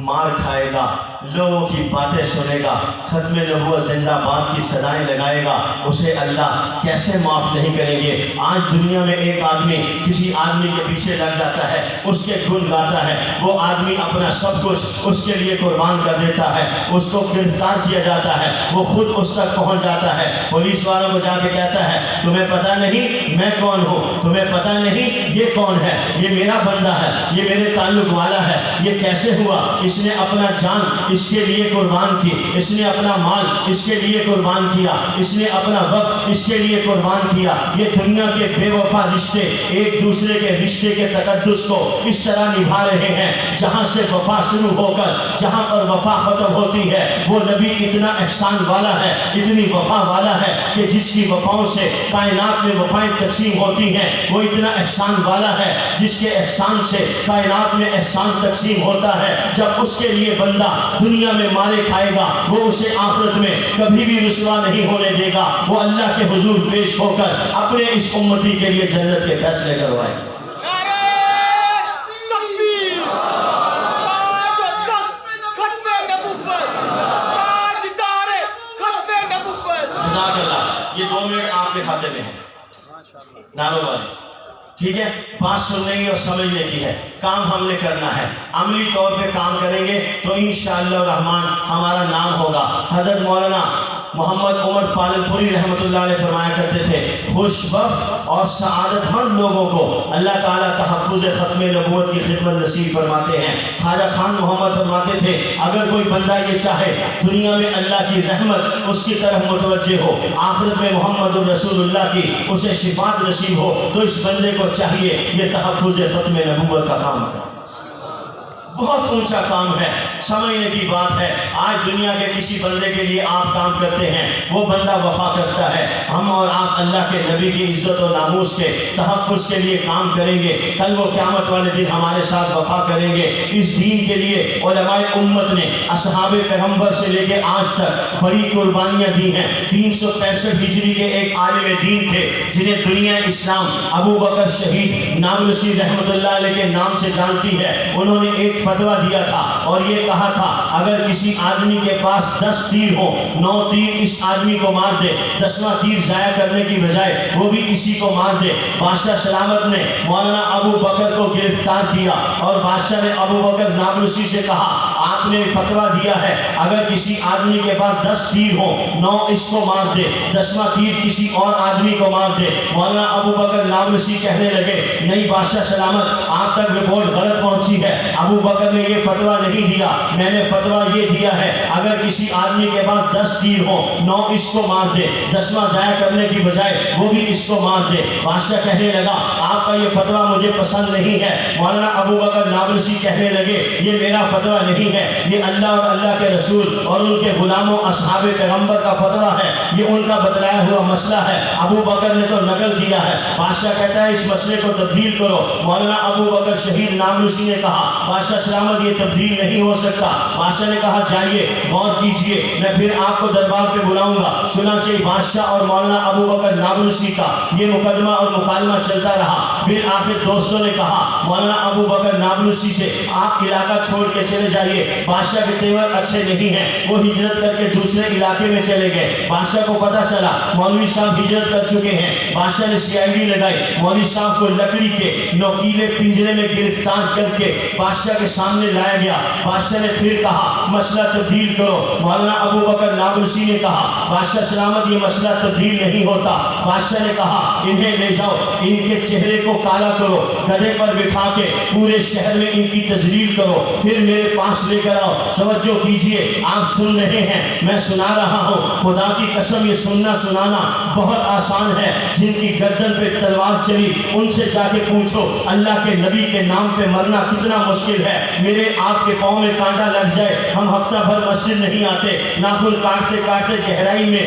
مار کھائے گا، لوگوں کی باتیں سنے گا، ختم نبوت زندہ باد کی صدائیں لگائے گا، اسے اللہ کیسے معاف نہیں کریں گے؟ آج دنیا میں ایک آدمی کسی آدمی کے پیچھے لگ جاتا ہے، اس کے گن گاتا ہے، وہ آدمی اپنا سب کچھ اس کے لیے قربان کر دیتا ہے، اس کو گرفتار کیا جاتا ہے، وہ خود اس تک پہنچ جاتا ہے، پولیس والوں کو جا کے کہتا ہے تمہیں پتہ نہیں میں کون ہوں، تمہیں پتہ نہیں یہ کون ہے، یہ میرا بندہ ہے، یہ میرے تعلق والا ہے، یہ کیسے ہوا؟ اس نے اپنا جان اس کے لیے قربان کی، اس نے اپنا مال اس کے لیے قربان کیا، اس نے اپنا وقت اس کے لیے قربان کیا۔ یہ دنیا کے بے وفا رشتے ایک دوسرے کے رشتے کے تقدس کو اس طرح نبھا رہے ہیں جہاں سے وفا شروع ہو کر جہاں پر وفا ختم ہوتی ہے۔ وہ نبی اتنا احسان والا ہے، اتنی وفا والا ہے کہ جس کی وفاؤں سے کائنات میں وفائیں تقسیم ہوتی ہیں، وہ اتنا احسان والا ہے جس کے احسان سے کائنات میں احسان تقسیم ہوتا ہے۔ جب اس کے لیے بندہ دنیا میں مارے کھائے گا وہ اسے آخرت میں کبھی بھی رسوا نہیں ہونے دے گا. وہ اللہ کے حضور پیش ہو کر اپنے اس امتی کے لیے جنت کے فیصلے کروائے. جزاک اللہ. یہ 2 منٹ آپ کے کھاتے میں ہیں نانو والے. ٹھیک ہے، بات سننے کی اور سمجھنے کی ہے، کام ہم نے کرنا ہے. عملی طور پہ کام کریں گے تو انشاءاللہ الرحمن ہمارا نام ہوگا. حضرت مولانا محمد عمر پالنپوری رحمۃ اللہ علیہ فرمایا کرتے تھے خوش بخت اور سعادت مند لوگوں کو اللہ تعالیٰ تحفظ ختم نبوت کی خدمت نصیب فرماتے ہیں. خواجہ خان محمد فرماتے تھے اگر کوئی بندہ یہ چاہے دنیا میں اللہ کی رحمت اس کی طرف متوجہ ہو، آخرت میں محمد الرسول اللہ کی اسے شفاعت نصیب ہو، تو اس بندے کو چاہیے یہ تحفظ ختم نبوت کا کام کرے. بہت اونچا کام ہے، سمجھنے کی بات ہے. آج دنیا کے کسی بندے کے لیے آپ کام کرتے ہیں، وہ بندہ وفا کرتا ہے. ہم اور آپ اللہ کے نبی کی عزت و ناموس کے تحفظ کے لیے کام کریں گے. کل وہ قیامت والے دن ہمارے ساتھ وفا کریں گے. اس دین کے لیے علماء امت نے اصحاب پیغمبر سے لے کے آج تک بڑی قربانیاں دی ہیں. 365 ہجری کے ایک عالم دین تھے جنہیں دنیا اسلام ابو بکر شہید نابلسی رحمۃ اللہ علیہ کے نام سے جانتی ہے. انہوں نے ایک فتویٰ دیا تھا اور یہ کہا تھا اگر کسی آدمی کے پاس 10 تیر ہو، 9 تیر اس آدمی کو مار دے، 10واں تیر ضائع کرنے کی بجائے وہ بھی اسی کو مار دے. بادشاہ سلامت نے مولانا ابو بکر کو گرفتار کیا اور بادشاہ نے ابو بکر نابلسی سے کہا آپ نے فتویٰ دیا ہے اگر کسی آدمی کے پاس 10 تیر ہو، 9 اس کو مار دے، 10واں تیر کسی اور آدمی کو مار دے. مولانا ابو بکر نابلسی کہنے لگے نہیں بادشاہ سلامت آپ تک رپورٹ غلط پہنچی ہے، ابو بکر نے یہ فتویٰ نہیں دیا، میں نے فتویٰ یہ دیا ہے اگر کسی آدمی کے پاس 10 تیر ہو، 9 اس کو مار دے، 10واں ضائع کرنے کی بجائے وہ بھی اس کو مار دے. بادشاہ کہنے لگا آپ کا یہ فتویٰ مجھے پسند نہیں ہے. مولانا ابو بکر نابلسی کہنے لگے یہ میرا فتویٰ نہیں ہے، یہ اللہ اور اللہ کے رسول اور ان کے غلاموں اصحاب پیغمبر کا فتویٰ ہے، یہ ان کا بتلایا ہوا مسئلہ ہے. ابو بکر نے تو نقل کیا ہے. بادشاہ کہتا ہے اس مسئلے کو تبدیل کرو. مولانا ابو بکر شہید نابلسی نے کہا بادشاہ سلامت یہ تبدیل نہیں ہو سکتا. بادشاہ نے کہا جائیے غور کیجئے، میں پھر آپ کو دربار پہ بلاؤں گا. چنانچہ بادشاہ اور مولانا ابو بکر نابلسی کا یہ مقدمہ اور مکالمہ چلتا رہا. بالآخر دوستوں نے کہا مولانا ابو بکر نابلسی سے آپ علاقہ چھوڑ کے چلے جائیے، بادشاہ کے تیور اچھے نہیں ہیں. وہ ہجرت کر کے دوسرے علاقے میں چلے گئے. بادشاہ کو پتہ چلا مولوی صاحب ہجرت کر چکے ہیں. بادشاہ نے CID لگائی، مولوی صاحب کو لکڑی کے نوکیلے پنجرے میں گرفتار کر کے بادشاہ کے سامنے لایا گیا. بادشاہ نے پھر کہا مسئلہ تبدیل کرو. مولانا ابو بکر نابلسی نے کہا بادشاہ سلامت یہ مسئلہ تبدیل نہیں ہوتا. بادشاہ نے کہا انہیں لے جاؤ، ان کے چہرے کو کالا کرو، گدھے پر بٹھا کے پورے شہر میں ان کی تذلیل کرو، پھر میرے پاس لے کر آؤ. توجہ کیجئے آپ سن رہے ہیں، میں سنا رہا ہوں. خدا کی قسم یہ سننا سنانا بہت آسان ہے. جن کی گردن پہ تلوار چلی ان سے جا کے پوچھو اللہ کے نبی کے نام پہ مرنا کتنا مشکل ہے. میرے آپ کے پاؤں میں کانٹا لگ جائے ہم ہفتہ بھر مسجد نہیں آتے. ناخن کاٹتے کاٹتے گہرائی میں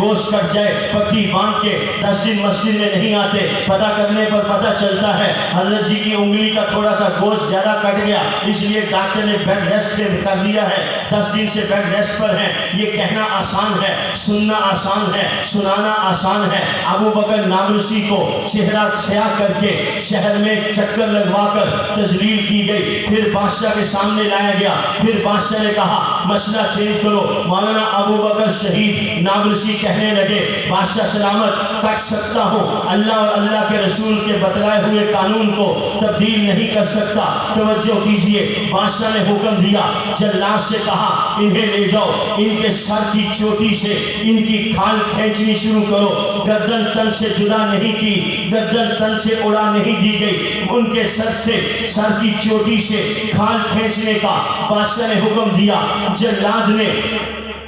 گوشت کٹ جائے، پٹی باندھ کے 10 دن مسجد میں نہیں آتے. پتہ کرنے پر پتہ چلتا ہے حضرت جی کی انگلی کا تھوڑا سا گوشت زیادہ کٹ گیا، اس لیے ڈاکٹر نے بیڈ ریسٹ پہ کر دیا ہے، 10 دن سے بیڈ ریسٹ پر ہیں. یہ کہنا آسان ہے، سننا آسان ہے، سنانا آسان ہے. ابو بکر نابلسی کو چہرہ سیاہ کر کے شہر میں چکر لگوا کر تذلیل کی گئی. پھر بادشاہ کے سامنے لایا گیا. پھر بادشاہ نے کہا مسئلہ چینج کرو. مولانا ابو بکر شہید نابلسی کہنے لگے بادشاہ سلامت کٹ سکتا ہوں، اللہ اور اللہ کے رسول کے بتلائے ہوئے قانون کو تبدیل نہیں کر سکتا. توجہ کیجئے بادشاہ نے حکم دیا، جلاد سے کہا انہیں لے جاؤ، ان کے سر کی چوٹی سے ان کی کھال کھینچنی شروع کرو. گردن تن سے جدا نہیں کی، گردن تن سے اڑا نہیں دی گئی، ان کے سر سے سر کی چوٹی سے کھال کھینچنے کا بادشاہ نے حکم دیا. جلاد نے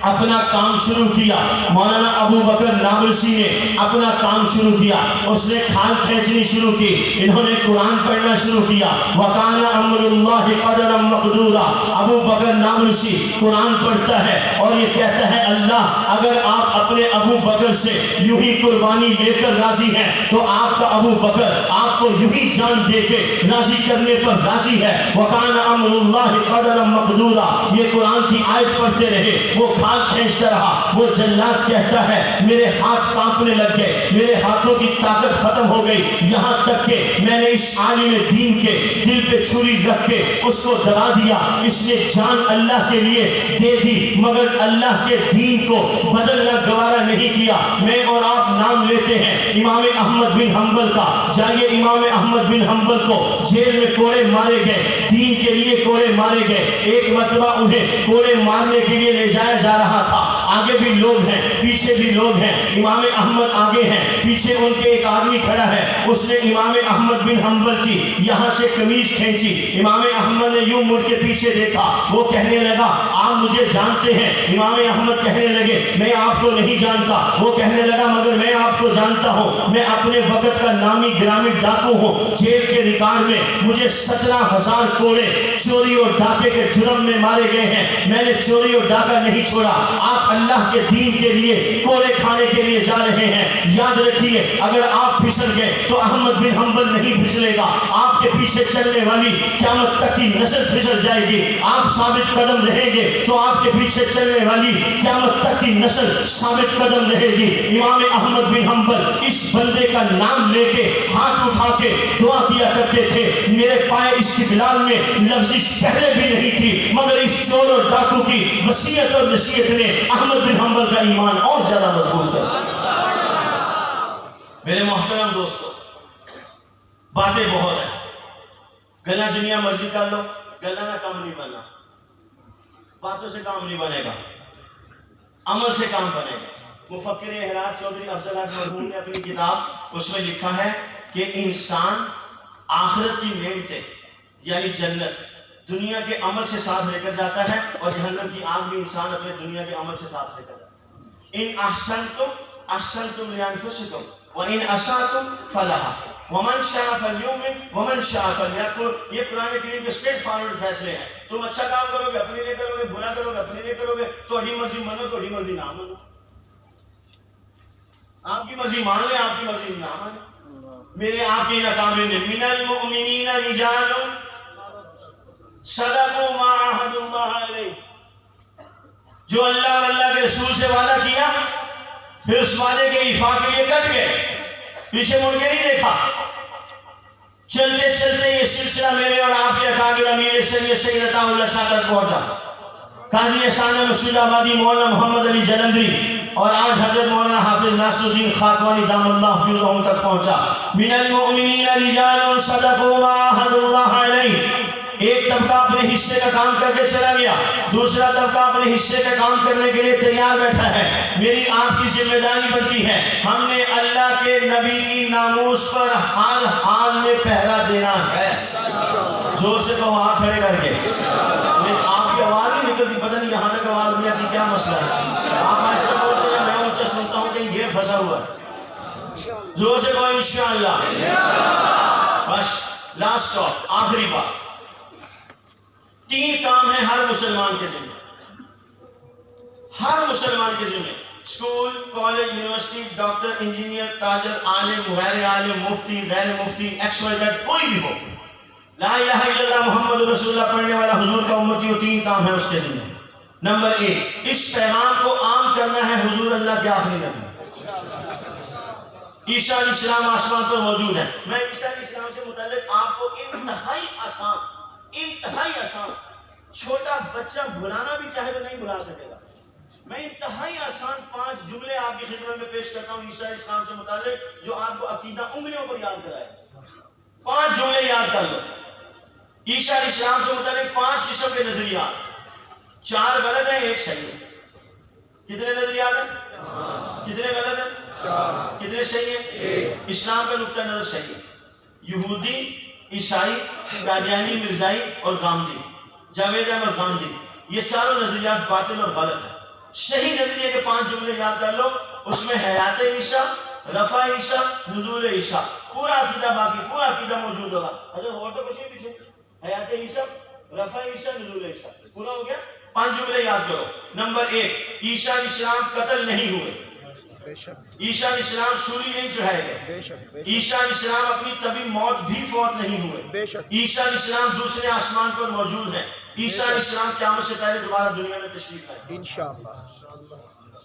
اپنا کام شروع کیا. مولانا ابو بکر نابلسی نے اپنا کام شروع کیا. اس نے کھال کھینچنی شروع کی. انہوں نے قرآن پڑھنا شروع کیا. وَقَانَ أَمْرُ اللَّهِ قَدَرًا مَقْدُورًا. ابو بکر نابلسی قرآن پڑھتا ہے اور یہ کہتا ہے اللہ اگر آپ اپنے ابو بکر سے یوں ہی قربانی لے کر راضی ہیں تو آپ کا ابو بکر آپ کو یوں ہی جان دے کے راضی کرنے پر راضی ہے. وَقَانَ أَمْرُ اللَّهِ قَدَرًا مَقْدُورًا. یہ قرآن کی آیت پڑھتے رہے. وہ کھال کھینچتا رہا. وہ جلاد کہتا ہے میرے ہاتھ کانپنے لگ گئے, میرے ہاتھوں کی طاقت ختم ہو گئی, یہاں تک کہ میں نے اس عالم دین کے دل پہ چھری رکھ کے اس کو دبا دیا. اس نے جان اللہ کے لیے دے دی مگر اللہ کے دین کو بدلنا گوارا نہیں کیا. میں اور آپ نام لیتے ہیں امام احمد بن حنبل کا. جائیے امام احمد بن حنبل کو جیل میں کوڑے مارے گئے, دین کے لیے کوڑے مارے گئے. ایک مرتبہ انہیں کوڑے مارنے کے لیے لے جایا جا رہا تھا. آگے بھی لوگ ہیں پیچھے بھی لوگ ہیں. امام احمد آگے ہیں, پیچھے ان کے ایک آدمی کھڑا ہے. اس نے امام احمد بن حنبل کی یہاں سے قمیض کھینچی. امام احمد نے یوں مڑ کے پیچھے دیکھا. وہ کہنے لگا آپ مجھے جانتے ہیں؟ امام احمد کہنے لگے میں آپ کو نہیں جانتا. وہ کہنے لگا مگر میں آپ کو جانتا ہوں, میں اپنے وقت کا نامی گرامی ڈاکو ہوں. جیل کے ریکارڈ میں مجھے 17,000 کوڑے چوری اور ڈاکے کے جرم میں مارے گئے ہیں. میں نے چوری اور ڈاکہ نہیں چھوڑا. آپ اللہ کے دین کے لیے کوڑے کھانے کے لیے جا رہے ہیں. یاد رکھیے اگر آپ پھسل گئے تو احمد بن حنبل نہیں پھسلے گا. آپ کے پیچھے چلنے والی قیامت تک کی نسل پھسل جائے گی. آپ ثابت قدم رہیں گے تو آپ کے پیچھے چلنے والی قیامت تک کی نسل ثابت قدم رہے گی. امام احمد بن حنبل اس بندے کا نام لے کے ہاتھ اٹھا کے دعا کیا کرتے تھے. میرے پائے استقلال میں لفظش پہلے بھی نہیں تھی مگر اس چور اور ڈاکو کی وصیت اور نصیحت نے احمد بن حنبل کا ایمان اور زیادہ مضبوط کر دیا. میرے محترم دوستو, باتیں بہت ہیں. گلا جنیا مرضی کر لو, گلا نہ کام نہیں بننا. باتوں سے کام نہیں بنے گا, عمل سے کام بنے گا. مفکر احرار چودھری افضل حق مرحوم نے اپنی کتاب اس میں لکھا ہے کہ انسان آخرت کی نعمتیں یعنی جنت دنیا کے عمل سے ساتھ لے کر جاتا ہے اور جہنم کی آگ بھی انسان اپنے دنیا کے عمل سے ساتھ لے کر جاتا ہے. ان احسنتم لانفسکم وان اسأتم فلہا ومن شاء فلیؤمن ومن شاء فلیکفر. یہ قرآن کریم کے اسٹریٹ فارورڈ فیصلے ہیں. تم اچھا کام کرو گے اپنے لیے کرو گے, برا کرو گے اپنے لیے کرو گے. تھوڑی مرضی مانو تھوڑی مرضی نہ مانو. آپ کی مرضی مان لیں آپ کی مرضی نہ مانیں. میرے آپ کے ناکام نے من المؤمنین رجال صدقوا ما عاهدوا الله علیہ. جو اللہ اور اللہ کے رسول سے وعدہ کیا پھر اس وعدے کے ایفا کے لیے کٹ گئے, پیچھے مڑ کے نہیں دیکھا. چلتے چلتے یہ سلسلہ میرے اور آپ کے اکابر امیر شریعت سید عطا اللہ شاہ تک پہنچا. قاضی احسان مسعود آبادی مولانا محمد علی جلندری اور آج حضرت مولانا حافظ ناصر الدین خاکوانی دام اللہ حفظہم تک پہنچا. من المؤمنین رجال صدقوا ما عاهدوا الله علیہ. ایک طبقہ اپنے حصے کا کام کر کے چلا گیا, دوسرا طبقہ اپنے حصے کا کام کرنے کے لیے تیار بیٹھا ہے. میری آپ کی ذمہ داری بنتی ہے ہم نے اللہ کے نبی کی ناموس پر ہر حال میں پہرا دینا ہے. زور سے کہو ہاتھ کھڑے کر کے. آپ کی آواز نہیں نکلتی, پتہ نہیں یہاں تک آواز نہیں آتی, کیا مسئلہ ہے؟ آپ ایسے بولتے ہیں میں اونچا سنتا ہوں کہیں یہ پھنسا ہوا ہے. زور سے کہو انشاءاللہ. بس لاسٹ آف آخری بات. 3 کام ہیں ہر مسلمان کے ذمہ, ہر مسلمان کے ذمہ. School, college, university, doctor, engineer, تاجر, عالم, غیر عالم, مفتی, غیر مفتی, XYZ کوئی بھی ہو, لا الہ الا اللہ محمد رسول اللہ پڑھنے والا حضور کا امتی, وہ 3 کام ہیں اس کے ذمہ. نمبر 1, اس پیغام کو عام کرنا ہے حضور اللہ کے آخری نبی عیسیٰ علیہ السلام آسمان پر موجود ہیں. میں عیسیٰ علیہ السلام سے متعلق آپ کو انتہائی آسان چھوٹا بچہ بھلانا بھی چاہے تو نہیں بھلا سکے گا. میں انتہائی آسان 5 جملے آپ کی خدمت میں پیش کرتا ہوں عیسیٰ علیہ السلام سے متعلق جو آپ کو عقیدہ انگلیوں پر یاد کرائے. 5 جملے یاد کر لو. عیسیٰ علیہ السلام سے متعلق 5 قسم کے نظریات, 4 غلط ہیں 1 صحیح ہے. کتنے نظریات ہیں؟ کتنے غلط ہیں؟ 4. کتنے صحیح ہیں؟ اسلام کا نقطہ نظر صحیح ہے. یہودی, عیسائی, قادیانی, مرزائی اور غامدی, جاوید احمد غامدی, یہ چاروں نظریات باطل اور غلط ہیں. صحیح نظریے کے 5 جملے یاد کر لو. اس میں حیات عیسیٰ، رفع عیسیٰ، نزول عیسیٰ، پورا عقیدہ باقی پورا عقیدہ موجود ہوگا. اگر اور تو کچھ نہیں پیچھے. حیات عیسیٰ، رفع عیسیٰ، نزول عیسیٰ، پورا ہو گیا. 5 جملے یاد کرو. نمبر 1، عیسیٰ علیہ السلام قتل نہیں ہوئے. عیسیٰ علیہ السلام سولی نہیں چڑھائے گئے. عیسیٰ علیہ السلام اپنی طبی موت بھی فوت نہیں ہوئے. عیسیٰ علیہ السلام دوسرے آسمان پر موجود ہیں. عیسیٰ علیہ السلام قیامت سے پہلے دوبارہ دنیا میں تشریف لائیں انشاءاللہ.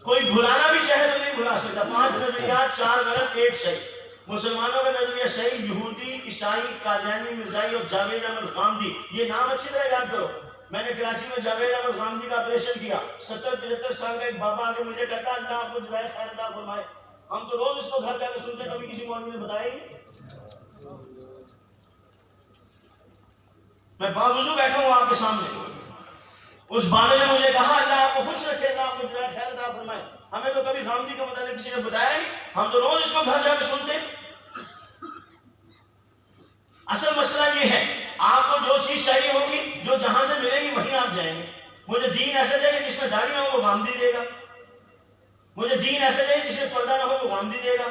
کوئی بھلانا بھی چاہے تو نہیں بھلا سکتا. 5 نظریات، 4 غلط، 1 صحیح. مسلمانوں کا نظریہ صحیح. یہودی، عیسائی، قادیانی، مرزائی اور جاوید احمد غامدی. یہ نام اچھی طرح یاد کرو. میں نے کراچی میں جاوید احمد غامدی کا آپریشن کیا. 70-75 سال کا ایک بابا آ کے مجھے کہتا اللہ آپ کو جزائے خیر عطا فرمائے. ہم تو روز اس کو گھر جا کے سنتے، کبھی کسی مولوی نے بتایا ہی نہیں. میں باوضو بیٹھا ہوں آپ کے سامنے. اس بابے نے مجھے کہا اللہ آپ کو خوش رکھے، اللہ آپ کو جزائے خیر عطا فرمائے. ہمیں تو کبھی غامدی کا متعلق کسی نے بتایا نہیں، ہم تو روز اس کو گھر جا کے سنتے. اصل مسئلہ یہ ہے آپ کو جو چیز چاہیے ہوگی، جو جہاں سے ملے گی وہیں آپ جائیں گے. مجھے دین ایسا چاہیے جس میں داڑھی نہ ہو وہ غامدی دے گا. مجھے دین ایسا چاہیے جس میں پردہ نہ ہو وہ غامدی دے گا.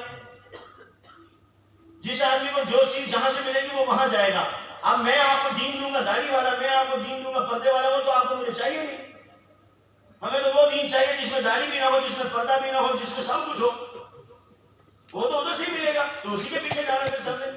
جس آدمی کو جو چیز جہاں سے ملے گی وہ وہاں جائے گا. اب میں آپ کو دین دوں گا داڑھی والا، میں آپ کو دین دوں گا پردے والا، وہ تو آپ کو مجھے چاہیے نہیں. ہمیں تو وہ دین چاہیے جس میں داڑھی بھی نہ ہو، جس میں پردہ بھی نہ ہو، جس میں سب کچھ ہو. وہ تو ادھر سے ملے گا، تو اسی کے پیچھے جانا پھر سب نے.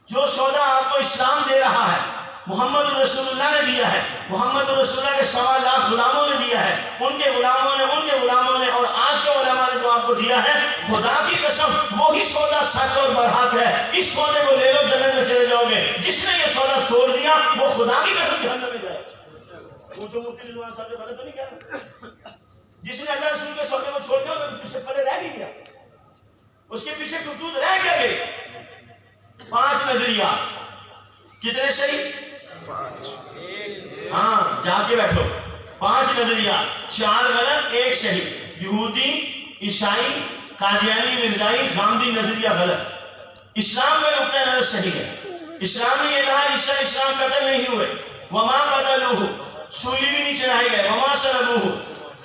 جو سودا آپ کو اسلام دے رہا ہے محمد رسول اللہ نے دیا ہے. محمد رسول اللہ کے 1.25 لاکھ غلاموں نے دیا ہے. ان کے غلاموں نے اور آج کے علماء نے جو آپ کو دیا ہے، خدا کی قسم وہی سودا سچ اور برحق ہے. اس سودے کو لے لو، جنت میں چلے جاؤ گے. جس نے یہ سودا چھوڑ دیا وہ خدا کی قسم جہنم میں جائے. پوچھو مفتی رضوان صاحب نے غلط تو نہیں کہا. جس نے اللہ رسول کے سودے کو چھوڑ دیا وہ پیچھے پلے رہ نہیں گیا، اس کے پیچھے خطوط رہ کیا گئے. 5 نظریات. کتنے صحیح؟ ہاں جا کے بیٹھو. 5 نظریات، 4 غلط، 1 صحیح. یہودی، عیسائی، قادیانی، مرزائی، غامدی نظریہ غلط. اسلام کا نقطہ نظر صحیح ہے. اسلام نے یہ کہا عیسیٰ علیہ السلام قتل نہیں ہوئے. وما قتلوہ، سولی بھی نہیں چڑھائے گئے. وما صلبوہ،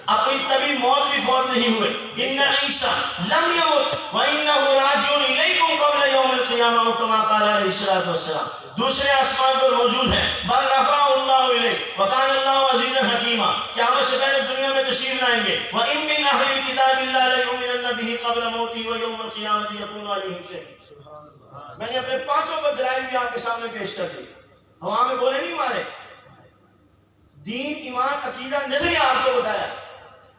اپنی طبی موت بھی فوت نہیں ہوئے. ان عیسیٰ لم یمت وانہ راجع الیکم قبل یوم القیامہ کما قال علیہ الصلوۃ والسلام. دوسرے آسمان پر موجود ہیں. بل رفعہ اللہ الیہ وکان اللہ عزیزا حکیما. قیامت سے پہلے دنیا میں تشریف لائیں گے. وان من اہل الکتاب الا لیؤمنن بہ قبل موتہ ویوم القیامہ یکون علیہم شہید. میں نے اپنے 5 پر دلائل بھی آپ کے سامنے پیش کر دی. ہوا میں گولے نہیں مارے. دین، ایمان، عقیدہ، نظریہ آپ کو بتایا.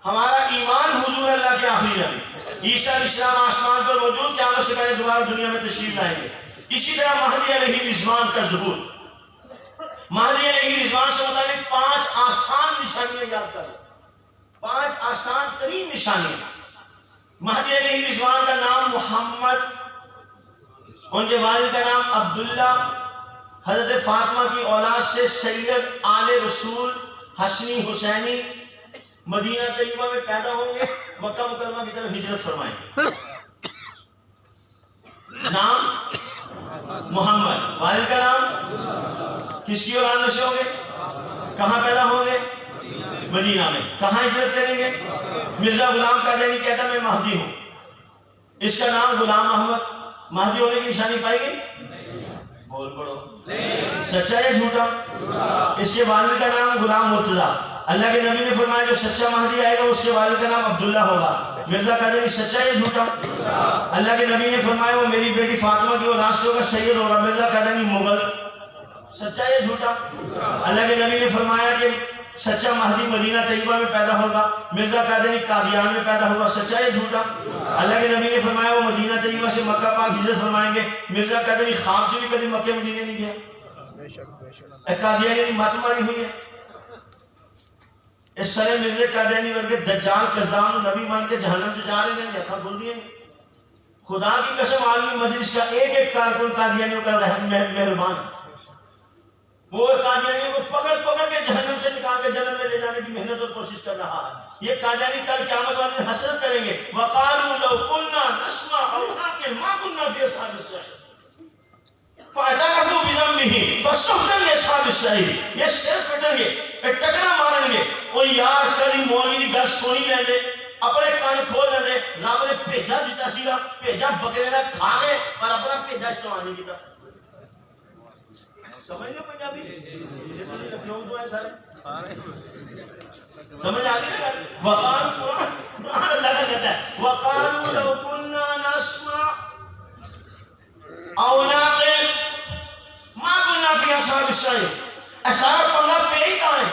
ہمارا ایمان حضور اللہ کے آخری نبی عیسیٰ علیہ السلام آسمان پر موجود، قیامت سے پہلے دوبارہ دنیا میں تشریف لائیں گے. اسی طرح مہدی علیہ رضوان کا ظہور. مہدی علیہ رضوان سے متعلق 5 آسان نشانیاں یاد کر لو. 5 آسان ترین نشانیاں. مہدی علیہ رضوان کا نام محمد، ان کے والد کا نام عبداللہ، حضرت فاطمہ کی اولاد سے سید آل رسول حسنی حسینی مدینہ طیبہ میں پیدا ہوں گے، مکہ مکرمہ کی طرف ہجرت فرمائیں گے. نام محمد، والد کا نام، کس کی اولاد میں سے ہوں گے، کہاں پیدا ہوں گے، مدینہ میں. کہاں ہجرت کریں گے. مرزا غلام قادیانی کہتا میں مہدی ہوں. اس کا نام غلام محمد. مہدی ہونے کی نشانی پائی گئی؟ بول پڑو. سچا یا جھوٹا؟ اس کے والد کا نام غلام مرتضیٰ. اللہ کے نبی نے فرمایا جو سچا مہدی آئے گا اس کے والد کا نام عبداللہ ہوگا. مرزا قادیانی سچا یا جھوٹا؟ اللہ کے نبی نے فرمایا وہ میری بیٹی فاطمہ کی اولاد سے ہوگا، سید ہوگا. مرزا قادیانی مغل. سچا یا جھوٹا؟ اللہ کے نبی نے فرمایا کہ سچا مہدی مدینہ طیبہ میں پیدا ہوگا. مرزا قادیانی قادیان میں پیدا ہوگا. سچا یا جھوٹا؟ اللہ کے نبی نے فرمایا وہ مدینہ طیبہ سے مکہ پاک ہجرت فرمائیں گے. مرزا قادیانی خواب سے بھی کبھی مکہ مدینہ نہیں گیا. قادیانی کی مات ماری ہوئی ہے. اس سارے مرزا قادیانی ورگے دجال کذاب نبی مان کے جہنم سے جا رہے ہیں، اکھاں کھل دی ہیں. خدا کی قسم عالمی مجلس کا ایک ایک کارکن قادیانیوں کا مہربان. وہ قادیانیوں کو پکڑ پکڑ کے جہنم سے نکال کے جنت میں لے جانے کی محنت اور کوشش کر رہا ہے. یہ قادیانی کل قیامت والے دن حسرت کریں گے. وقالوا لو كنا نسمع او نعقل ما كنا في اصحاب السعير فاعترفوا بذنبهم فسحقا لاصحاب اصحاب السعیر یہ سر پٹن گے ٹکنا مارن گے او یار کری مولوی دی گل سنی لیندے اپنے کان کھول لیندے رب نے بھیجا دیتا سیگا بھیجا بکرے دا کھا گئے پر اپنا بھیجا استعمال نہیں کیتا سمجھ لو پنجابی کیوں تو ہے سارے سمجھ آ گئی نا وقال قرآن اللہ کا کہتا ہے وقالوا لو كنا نسمع او نعقل ما كنا في اصحاب السعير اشارہ پنگا پہ ہی کہاں ہے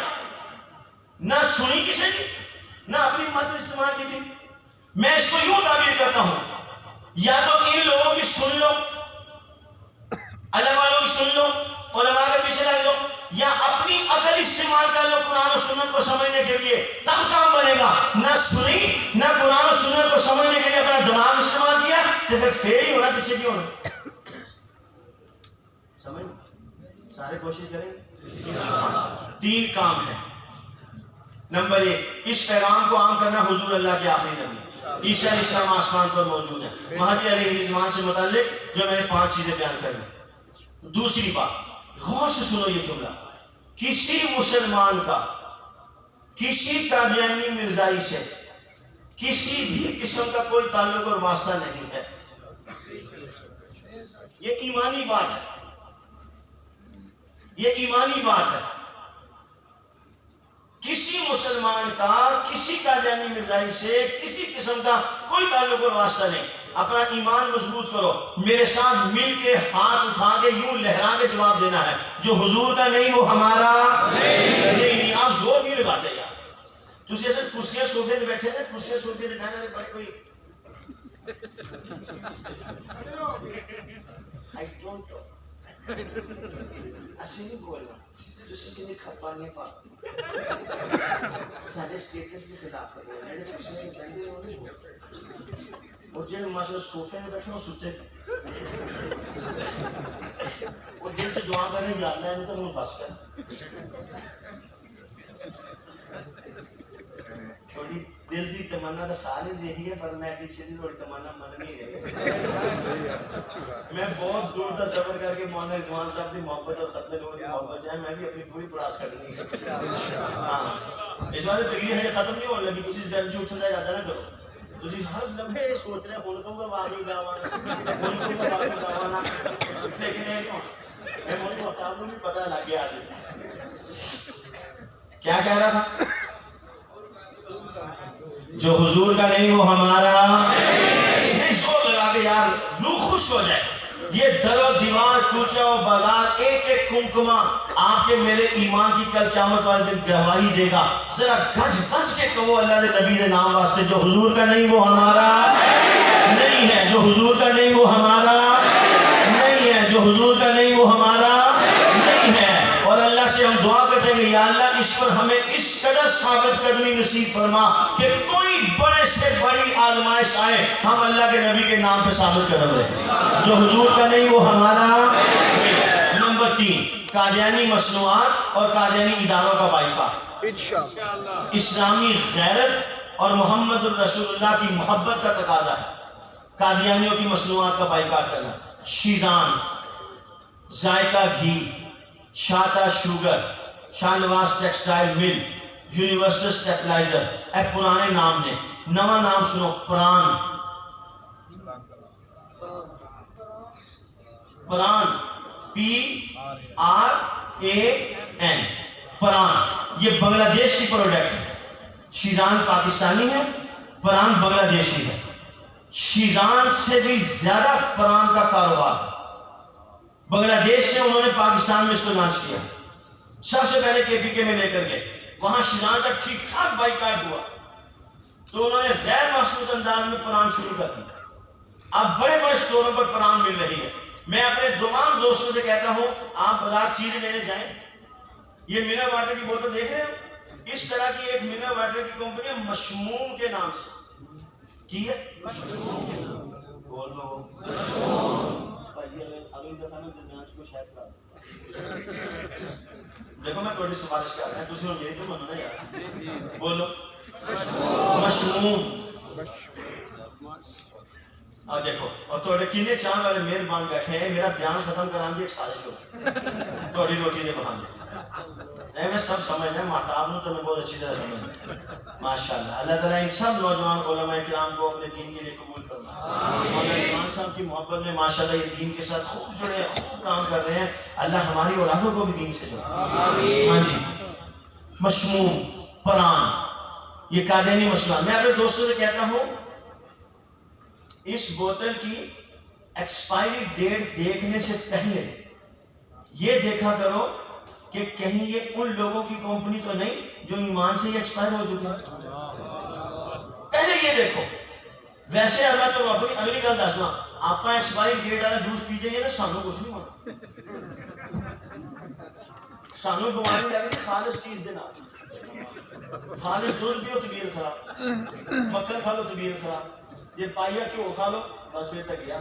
نہ سنی کسی کی نہ اپنی مت استعمال کی تھی میں اس کو یوں تعبیر کرتا ہوں یا تو ان لوگوں کی سن لو اللہ والوں کی سن لو علماء کے پیچھے لگ لو یا اپنی عقل استعمال کر لو قرآن و سنت کو سمجھنے کے لیے تب کام بنے گا نہ سنی نہ قرآن و سنت کو سمجھنے کے لیے اپنا دماغ استعمال کیا تو پھر فیل ہی ہونا پیچھے کیوں ہونا سمجھ سارے کوشش کریں تین کام ہے نمبر 1 اس پیغام کو عام کرنا حضور اللہ کے آخری نبی عیسیٰ علیہ السلام آسمان پر موجود ہے مہدی علیہ السلام سے متعلق جو میں نے 5 چیزیں بیان کریں دوسری بات غور سے سنو یہ جملہ کسی مسلمان کا کسی قادیانی مرزائی سے کسی بھی قسم کا کوئی تعلق اور واسطہ نہیں ہے یہ ایمانی بات ہے یہ ایمانی بات ہے کسی مسلمان کا کسی قادیانی مرزائی سے کسی قسم کا کوئی تعلق اور واسطہ نہیں اپنا ایمان مضبوط کرو میرے ساتھ مل کے ہاتھ اٹھا کے یوں لہرا کے جواب دینا ہے جو حضور کا نہیں وہ ہمارا نہیں آپ زور نہیں لگاتے یار تسی ایسے کرسیاں صوفے پہ بیٹھے تھے کرسیاں صوفے پہ کہنا بڑے کوئی I don't know اسی نہیں بولنا تسی کنے کھپانے پا سارے سٹیٹس کے خلاف ہے میرے کچھ نہیں کہندے ہو نہیں اور جن ماشاءاللہ صوفے میں بیٹھے ہو ستے اور دل سے دعا کریں یا اللہ ان کو منہ پاس کر تھوڑی دل دی تمنا تو سارے دیکھی ہے پر میں پیچھے دی تھوڑی تمنا من نہیں رہی میں بہت دور تک سفر کر کے مولانا رضوان صاحب کی محبت اور ختم لوگوں کی محبت چاہے میں بھی اپنی پوری پراس کرنی ہے ہاں اس بات تکلیف ہے ختم نہیں ہونے لگی کسی جلدی اٹھ جائے زیادہ نہ کرو تسی ہر لمحے سوچ رہے ہو تو واقعی دعوانا واقعی دعوانا لیکن یہ کیوں میں مجھے مطابق بھی پتہ لگ گیا آج کیا کہہ رہا تھا جو حضور کا نہیں وہ ہمارا نہیں زور لگا کے یار روح خوش ہو جائے یہ در و دیوار کوچہ و بازار ایک ایک کمکمہ آپ کے میرے ایمان کی کل قیامت والے دن گواہی دے گا ذرا گھج بچ کے کہو اللہ دے نبی دے نام واسطے جو حضور کا نہیں وہ ہمارا نہیں ہے جو حضور کا نہیں وہ ہمارا نہیں ہے جو حضور کا نہیں وہ ہمارا نہیں ہے اور اللہ سے ہم دعا کرتے ہیں یا اللہ اس پر ہمیں اس قدر ثابت کرنی نصیب فرما کہ کوئی بڑے سے بڑی آزمائش آئے ہم اللہ کے نبی کے نام پہ ثابت قدم رہے جو حضور کا نہیں وہ ہمارا نمبر 3 قادیانی مصنوعات اور قادیانی اداروں کا بائیکاٹ اسلامی غیرت اور محمد الرسول اللہ کی محبت کا تقاضا ہے قادیانیوں کی مصنوعات کا بائیکاٹ کرنا شیزان ذائقہ گھی شاتا sugar Shah Nawaz textile mill universal سٹیپلائزر اے پرانے نام نے نواں نام سنو پران پران PRAN پران یہ بنگلہ دیش کی پروڈکٹ ہے شیزان پاکستانی ہے پران بنگلہ دیشی ہے شیزان سے بھی زیادہ پران کا کاروبار بنگلہ دیش سے انہوں نے پاکستان میں اس کو لانچ کیا سب سے پہلے KPK میں لے کر گئے وہاں شیزان کا ٹھیک ٹھاک بائیکاٹ ہوا تو انہوں نے غیر مخصوص انداز میں پران شروع کر دیا اب بڑے بڑے اسٹوروں پر پران مل رہی ہے میں اپنے تمام دوستوں سے کہتا ہوں آپ بازار چیز لینے جائیں یہ منرل واٹر کی بوتل دیکھ رہے ہیں اس طرح کی ایک منرل واٹر کی کمپنی ہے مشموم کے نام سے کی ہے بول لو دیکھو میں تھوڑی سفارش کر رہا ہوں تھی یہ تو مننا یار بولو مشموم دیکھو اور تھوڑے کنے چاند والے مہربان بیٹھے ہیں میرا بیان ختم کران دی ایک سازش ہو تھوڑی روٹی نے بہانے میں سب سمجھ ہے محتاب ہوں تو میں بہت اچھی طرح سمجھ ماشاءاللہ. اللہ تعالیٰ ان سب نوجوان علماء کرام کو اپنے دین کے لیے قبول فرمائے. مولانا عثمان صاحب کی محبت میں ماشاءاللہ یہ دین کے ساتھ خوب جڑے ہیں, خوب کام کر رہے ہیں. اللہ ہماری اولادوں کو بھی دین سے جوڑے. ہاں جی, مشموم پران یہ قادیانی مسئلہ. میں اپنے دوستوں سے کہتا ہوں اس بوتل کی ایکسپائری ڈیٹ دیکھنے سے پہلے یہ دیکھا کرو کہ کہیں یہ ان لوگوں کی کمپنی تو نہیں جو ایمان سے ہی ایکسپائر ہو چکے ہیں. پہلے یہ دیکھو. ویسے اللہ تو اگلی گل دسنا, آپ ایکسپائری ڈیٹ والا جوس پیجیے گے نا, سانو کچھ نہیں ہونا. سانو بیماری لگے گی خالص چیز دینا. خالص دودھ پیو طبیعت خراب, مکھن کھا لو طبیعت خراب, یہ پائیا کیوں کھا لو بس پھر تک گیا.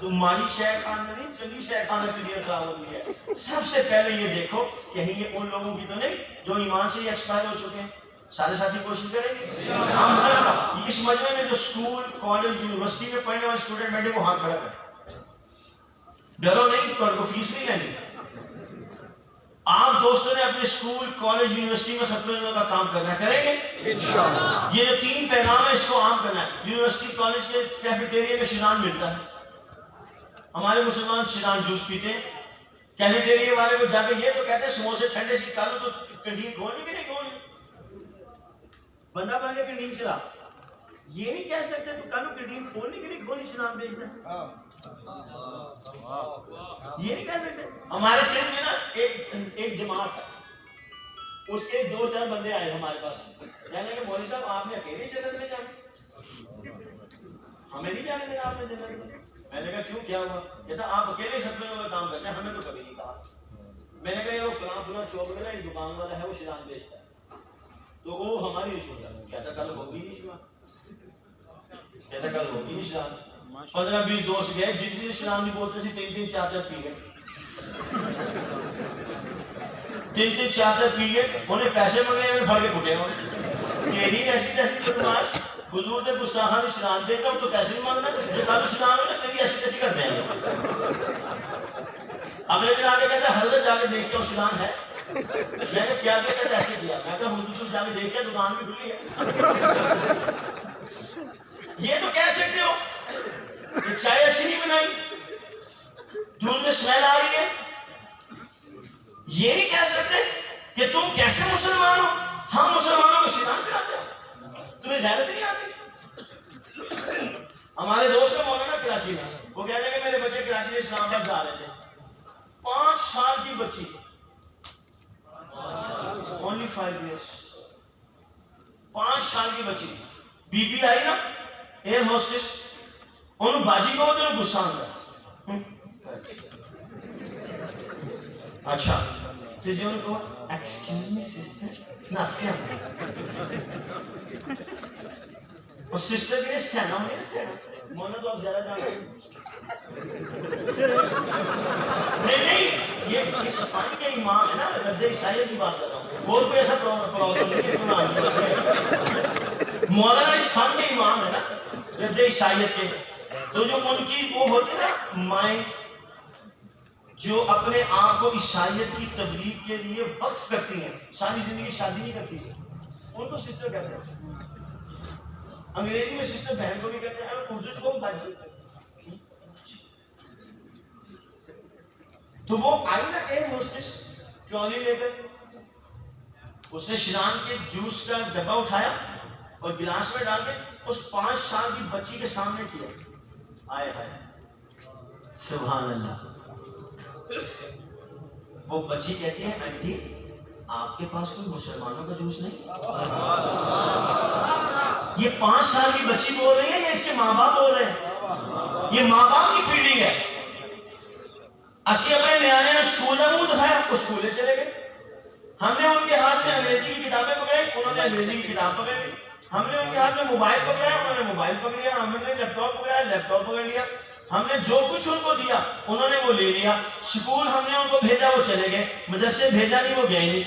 ماڑی شے کھانا نہیں, چنگی شے کھانا طبیعت خراب ہو گئی ہے. سب سے پہلے یہ دیکھو کہیں یہ ان لوگوں کی تو نہیں جو ایمان سے ہی ایکسپائر ہو چکے ہیں. سارے ساتھی کوشش کریں گے. ہم اس مجمع میں جو اسکول کالج یونیورسٹی میں پڑھنے والے اسٹوڈنٹ بیٹھے وہ ہاتھ کھڑا کریں. ڈرو نہیں, تو ان کو فیس نہیں لینی. آپ دوستوں نے اپنے اسکول کالج یونیورسٹی میں ختم ہونے کا کام کرنا ہے, کریں گے انشاءاللہ. یہ جو 3 پیغام ہے اس کو عام کرنا ہے. یونیورسٹی کالج کے کیفیٹیریا میں شیران ملتا ہے. ہمارے مسلمان شیران جوس پیتے ہیں. کیفیٹیریا والے کو جا کے یہ تو کہتے ہیں سموسے ٹھنڈے سے کھا لو تو کنٹین کھولنی کہ نہیں کھولنی. بندہ بن کے کنٹین چلا, یہ نہیں کہہ سکتے تو کل کنٹین کھولنی کہ نہیں کھولنی, شیران بیچنا ہے. یہ نہیں کہہ سکتے. ہمارے سندھ میں نا ایک جماعت ہے, اس کے 2-4 بندے آئے ہمارے پاس. میں نے کہا مولوی صاحب آپ نے اکیلے جنت میں جانا, ہمیں نہیں جانے دینا آپ نے جنت میں. میں نے کہا کیوں, کیا ہوا؟ کہتا آپ اکیلے ختم ہونے کا کام کرتے ہیں, ہمیں تو کبھی نہیں کہا. میں نے کہا یہ وہ فلاں چوک میں نا ایک دکان والا ہے وہ شیران بیچتا ہے, تو وہ ہماری نہیں سنتا. کہتا کل ہوگی نہیں شیران, کہتا کل ہوگی نہیں شیران. 15-20 دوست گئے, جتنی شیران کی بوتل تھی 3-3 4-4 پی گئے. 3-3 4-4 پی گئے. انہیں پیسے منگے, انہیں بھر کے کٹے. تیری ایسی تیسی بدماش, حضور نے گستاخان شیران دیتا ہوں تو پیسے نہیں مانگنا, جو کل شیران ہو نا تیری ایسی تیسی کرتے ہیں. اگلے دن آگے کہتے ہیں حضرت جا کے دیکھ کے وہ شیران ہے. میں نے کیا کیا, کہتے ایسے کیا. میں کہا حضور جا کے دیکھ کے دکان بھی کھلی ہے. یہ تو کہہ سکتے ہو کہ چائے اچھی نہیں بنائی, دودھ میں اسمیل آ رہی ہے. یہ نہیں کہہ سکتے کہ تم کیسے مسلمان ہو. ہم مسلمانوں کو شیران کراتے ہیں, تمہیں غیرت نہیں آتی. ہمارے دوست کا مولانا کراچی میں, وہ کہتے ہیں کہ میرے بچے کراچی سے اسلام آباد جا رہے تھے. 5 سال کی بچی, only 5 years, 5 سال کی بچی. بی بی آئی نا ایئر ہوسٹس, انہوں باجی کو تو غصہ آتا. اچھا تو جو ان کو ایکسکیوز می سسٹر ناسکیا, اور سسٹر کے لیے سینا ہوئی نا, سینا مونا تو آپ زیادہ جانتے ہیں. نہیں یہ اس فن کے امام ہے نا, رد عیسائیت کی بات کر رہا ہوں, اور کوئی ایسا پرابلم نہیں. مولانا اس فن کے امام ہے نا, رد عیسائیت کے. تو جو ان کی وہ ہوتی ہے نا مائنڈ, جو اپنے آپ کو عیسائیت کی تبلیغ کے لیے وقف کرتی ہیں, ساری زندگی شادی نہیں کرتی, ان کو سسٹر کہتے ہیں. انگریزی میں سسٹر بہن کو بھی کہتے ہیں, اردو کو باجی. تو وہ آئی نا ایئر ہوسٹس ٹرالی لے کر, اس نے شیران کے جوس کا ڈبہ اٹھایا اور گلاس میں ڈال کے اس 5 سال کی بچی کے سامنے کیا. آئے ہائے سبحان اللہ. وہ بچی کہتی ہے آنٹی آپ کے پاس کوئی مسلمانوں کا جوس نہیں؟ یہ 5 سال کی بچی بول رہی ہے یا اس کے ماں باپ بول رہے ہیں؟ یہ ماں باپ کی فیلنگ ہے. اسی اپنے نیانے نے اسکول میں منہ دکھایا, وہ اسکولے چلے گئے. ہم نے ان کے ہاتھ میں انگریزی کی کتابیں پکڑائی, انہوں نے انگریزی کی کتاب پکڑ لی. ہم نے ان کے ہاتھ میں موبائل پکڑایا, انہوں نے موبائل پکڑ لیا. ہم نے لیپ ٹاپ پکڑایا, لیپ ٹاپ پکڑ لیا. ہم نے جو کچھ ان کو دیا انہوں نے وہ لے لیا. اسکول ہم نے ان کو بھیجا وہ چلے گئے, مدرسے بھیجا نہیں وہ گئے نہیں.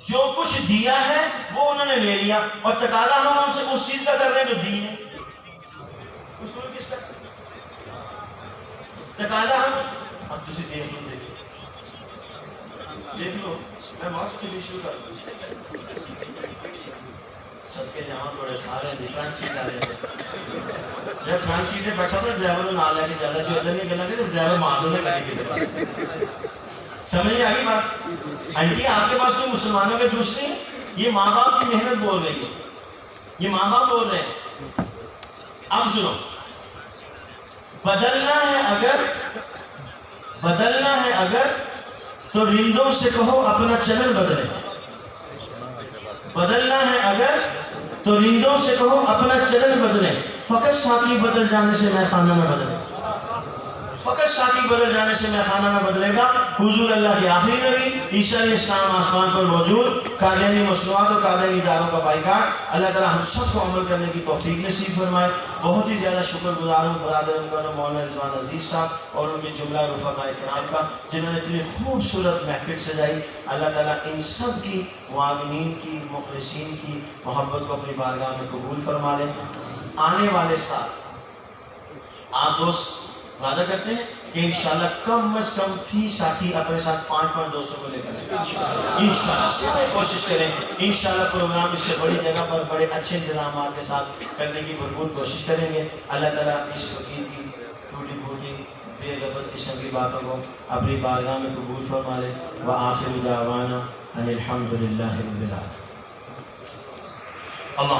جو کچھ دیا ہے وہ انہوں نے لے لیا, اور تقاضا ہم ان سے اس چیز کا کر رہے ہیں جو دی ہے. اصول کس کا تقاضا؟ ہم اب تسی دیکھ لو, دیکھ لو میں موت کے لیے شروع کر دوں سب کے جہاں تھوڑے سارے فرنٹ سیٹ آ رہے تھے جب فرنٹ سیٹ پہ بیٹھا تھا ڈرائیور نہ لے کے زیادہ جو ادھر نہیں کرنا تھا جب ڈرائیور مار دو سمجھ میں آ گئی بات آنٹی آپ کے پاس کوئی مسلمانوں کے جوش نہیں ہے یہ ماں باپ کی محنت بول رہی ہے یہ ماں باپ بول رہے ہیں اب سنو بدلنا ہے اگر تو رندوں سے کہو اپنا چلن بدلے بدلنا ہے اگر تو رندوں سے کہو اپنا چلن بدلے فقط ساقی بدل جانے سے میں خانہ نہ بدلے فقط ساقی بدل جانے سے میں خانہ نہ بدلے گا حضور اللہ کے آخری نبی عیسیٰ علیہ السلام آسمان پر موجود قادیانی مصنوعات اور قادیانی اداروں کا بائیکاٹ اللہ تعالی ہم سب کو عمل کرنے کی توفیق نصیب فرمائے بہت ہی زیادہ شکر گزار ہوں برادر مولانا رضوان عزیز صاحب اور ان کے جملہ رفقاء کرام کا جنہوں نے اتنی خوبصورت محفل سجائی اللہ تعالیٰ ان سب کی معاونین کی مخلصین کی محبت کو اپنی بارگاہ میں قبول فرما لیں آنے والے سال آپ دوست وعدہ کرتے ہیں کہ انشاءاللہ کم از کم فی ساتھی اپنے ساتھ 5 دوستوں کو لے کر آئیں انشاءاللہ سارے کوشش کریں انشاءاللہ پروگرام اس سے بڑی جگہ پر بڑے اچھے انتظامات کے ساتھ کرنے کی بھرپور کوشش کریں گے اللہ تعالیٰ اس فقیر کی ٹوٹی پھوٹی بے غبط قسم کی باتوں کو اپنی بارگاہ میں قبول فرما لے وآخر دعوانا ان الحمد للہ رب العالمین اللہ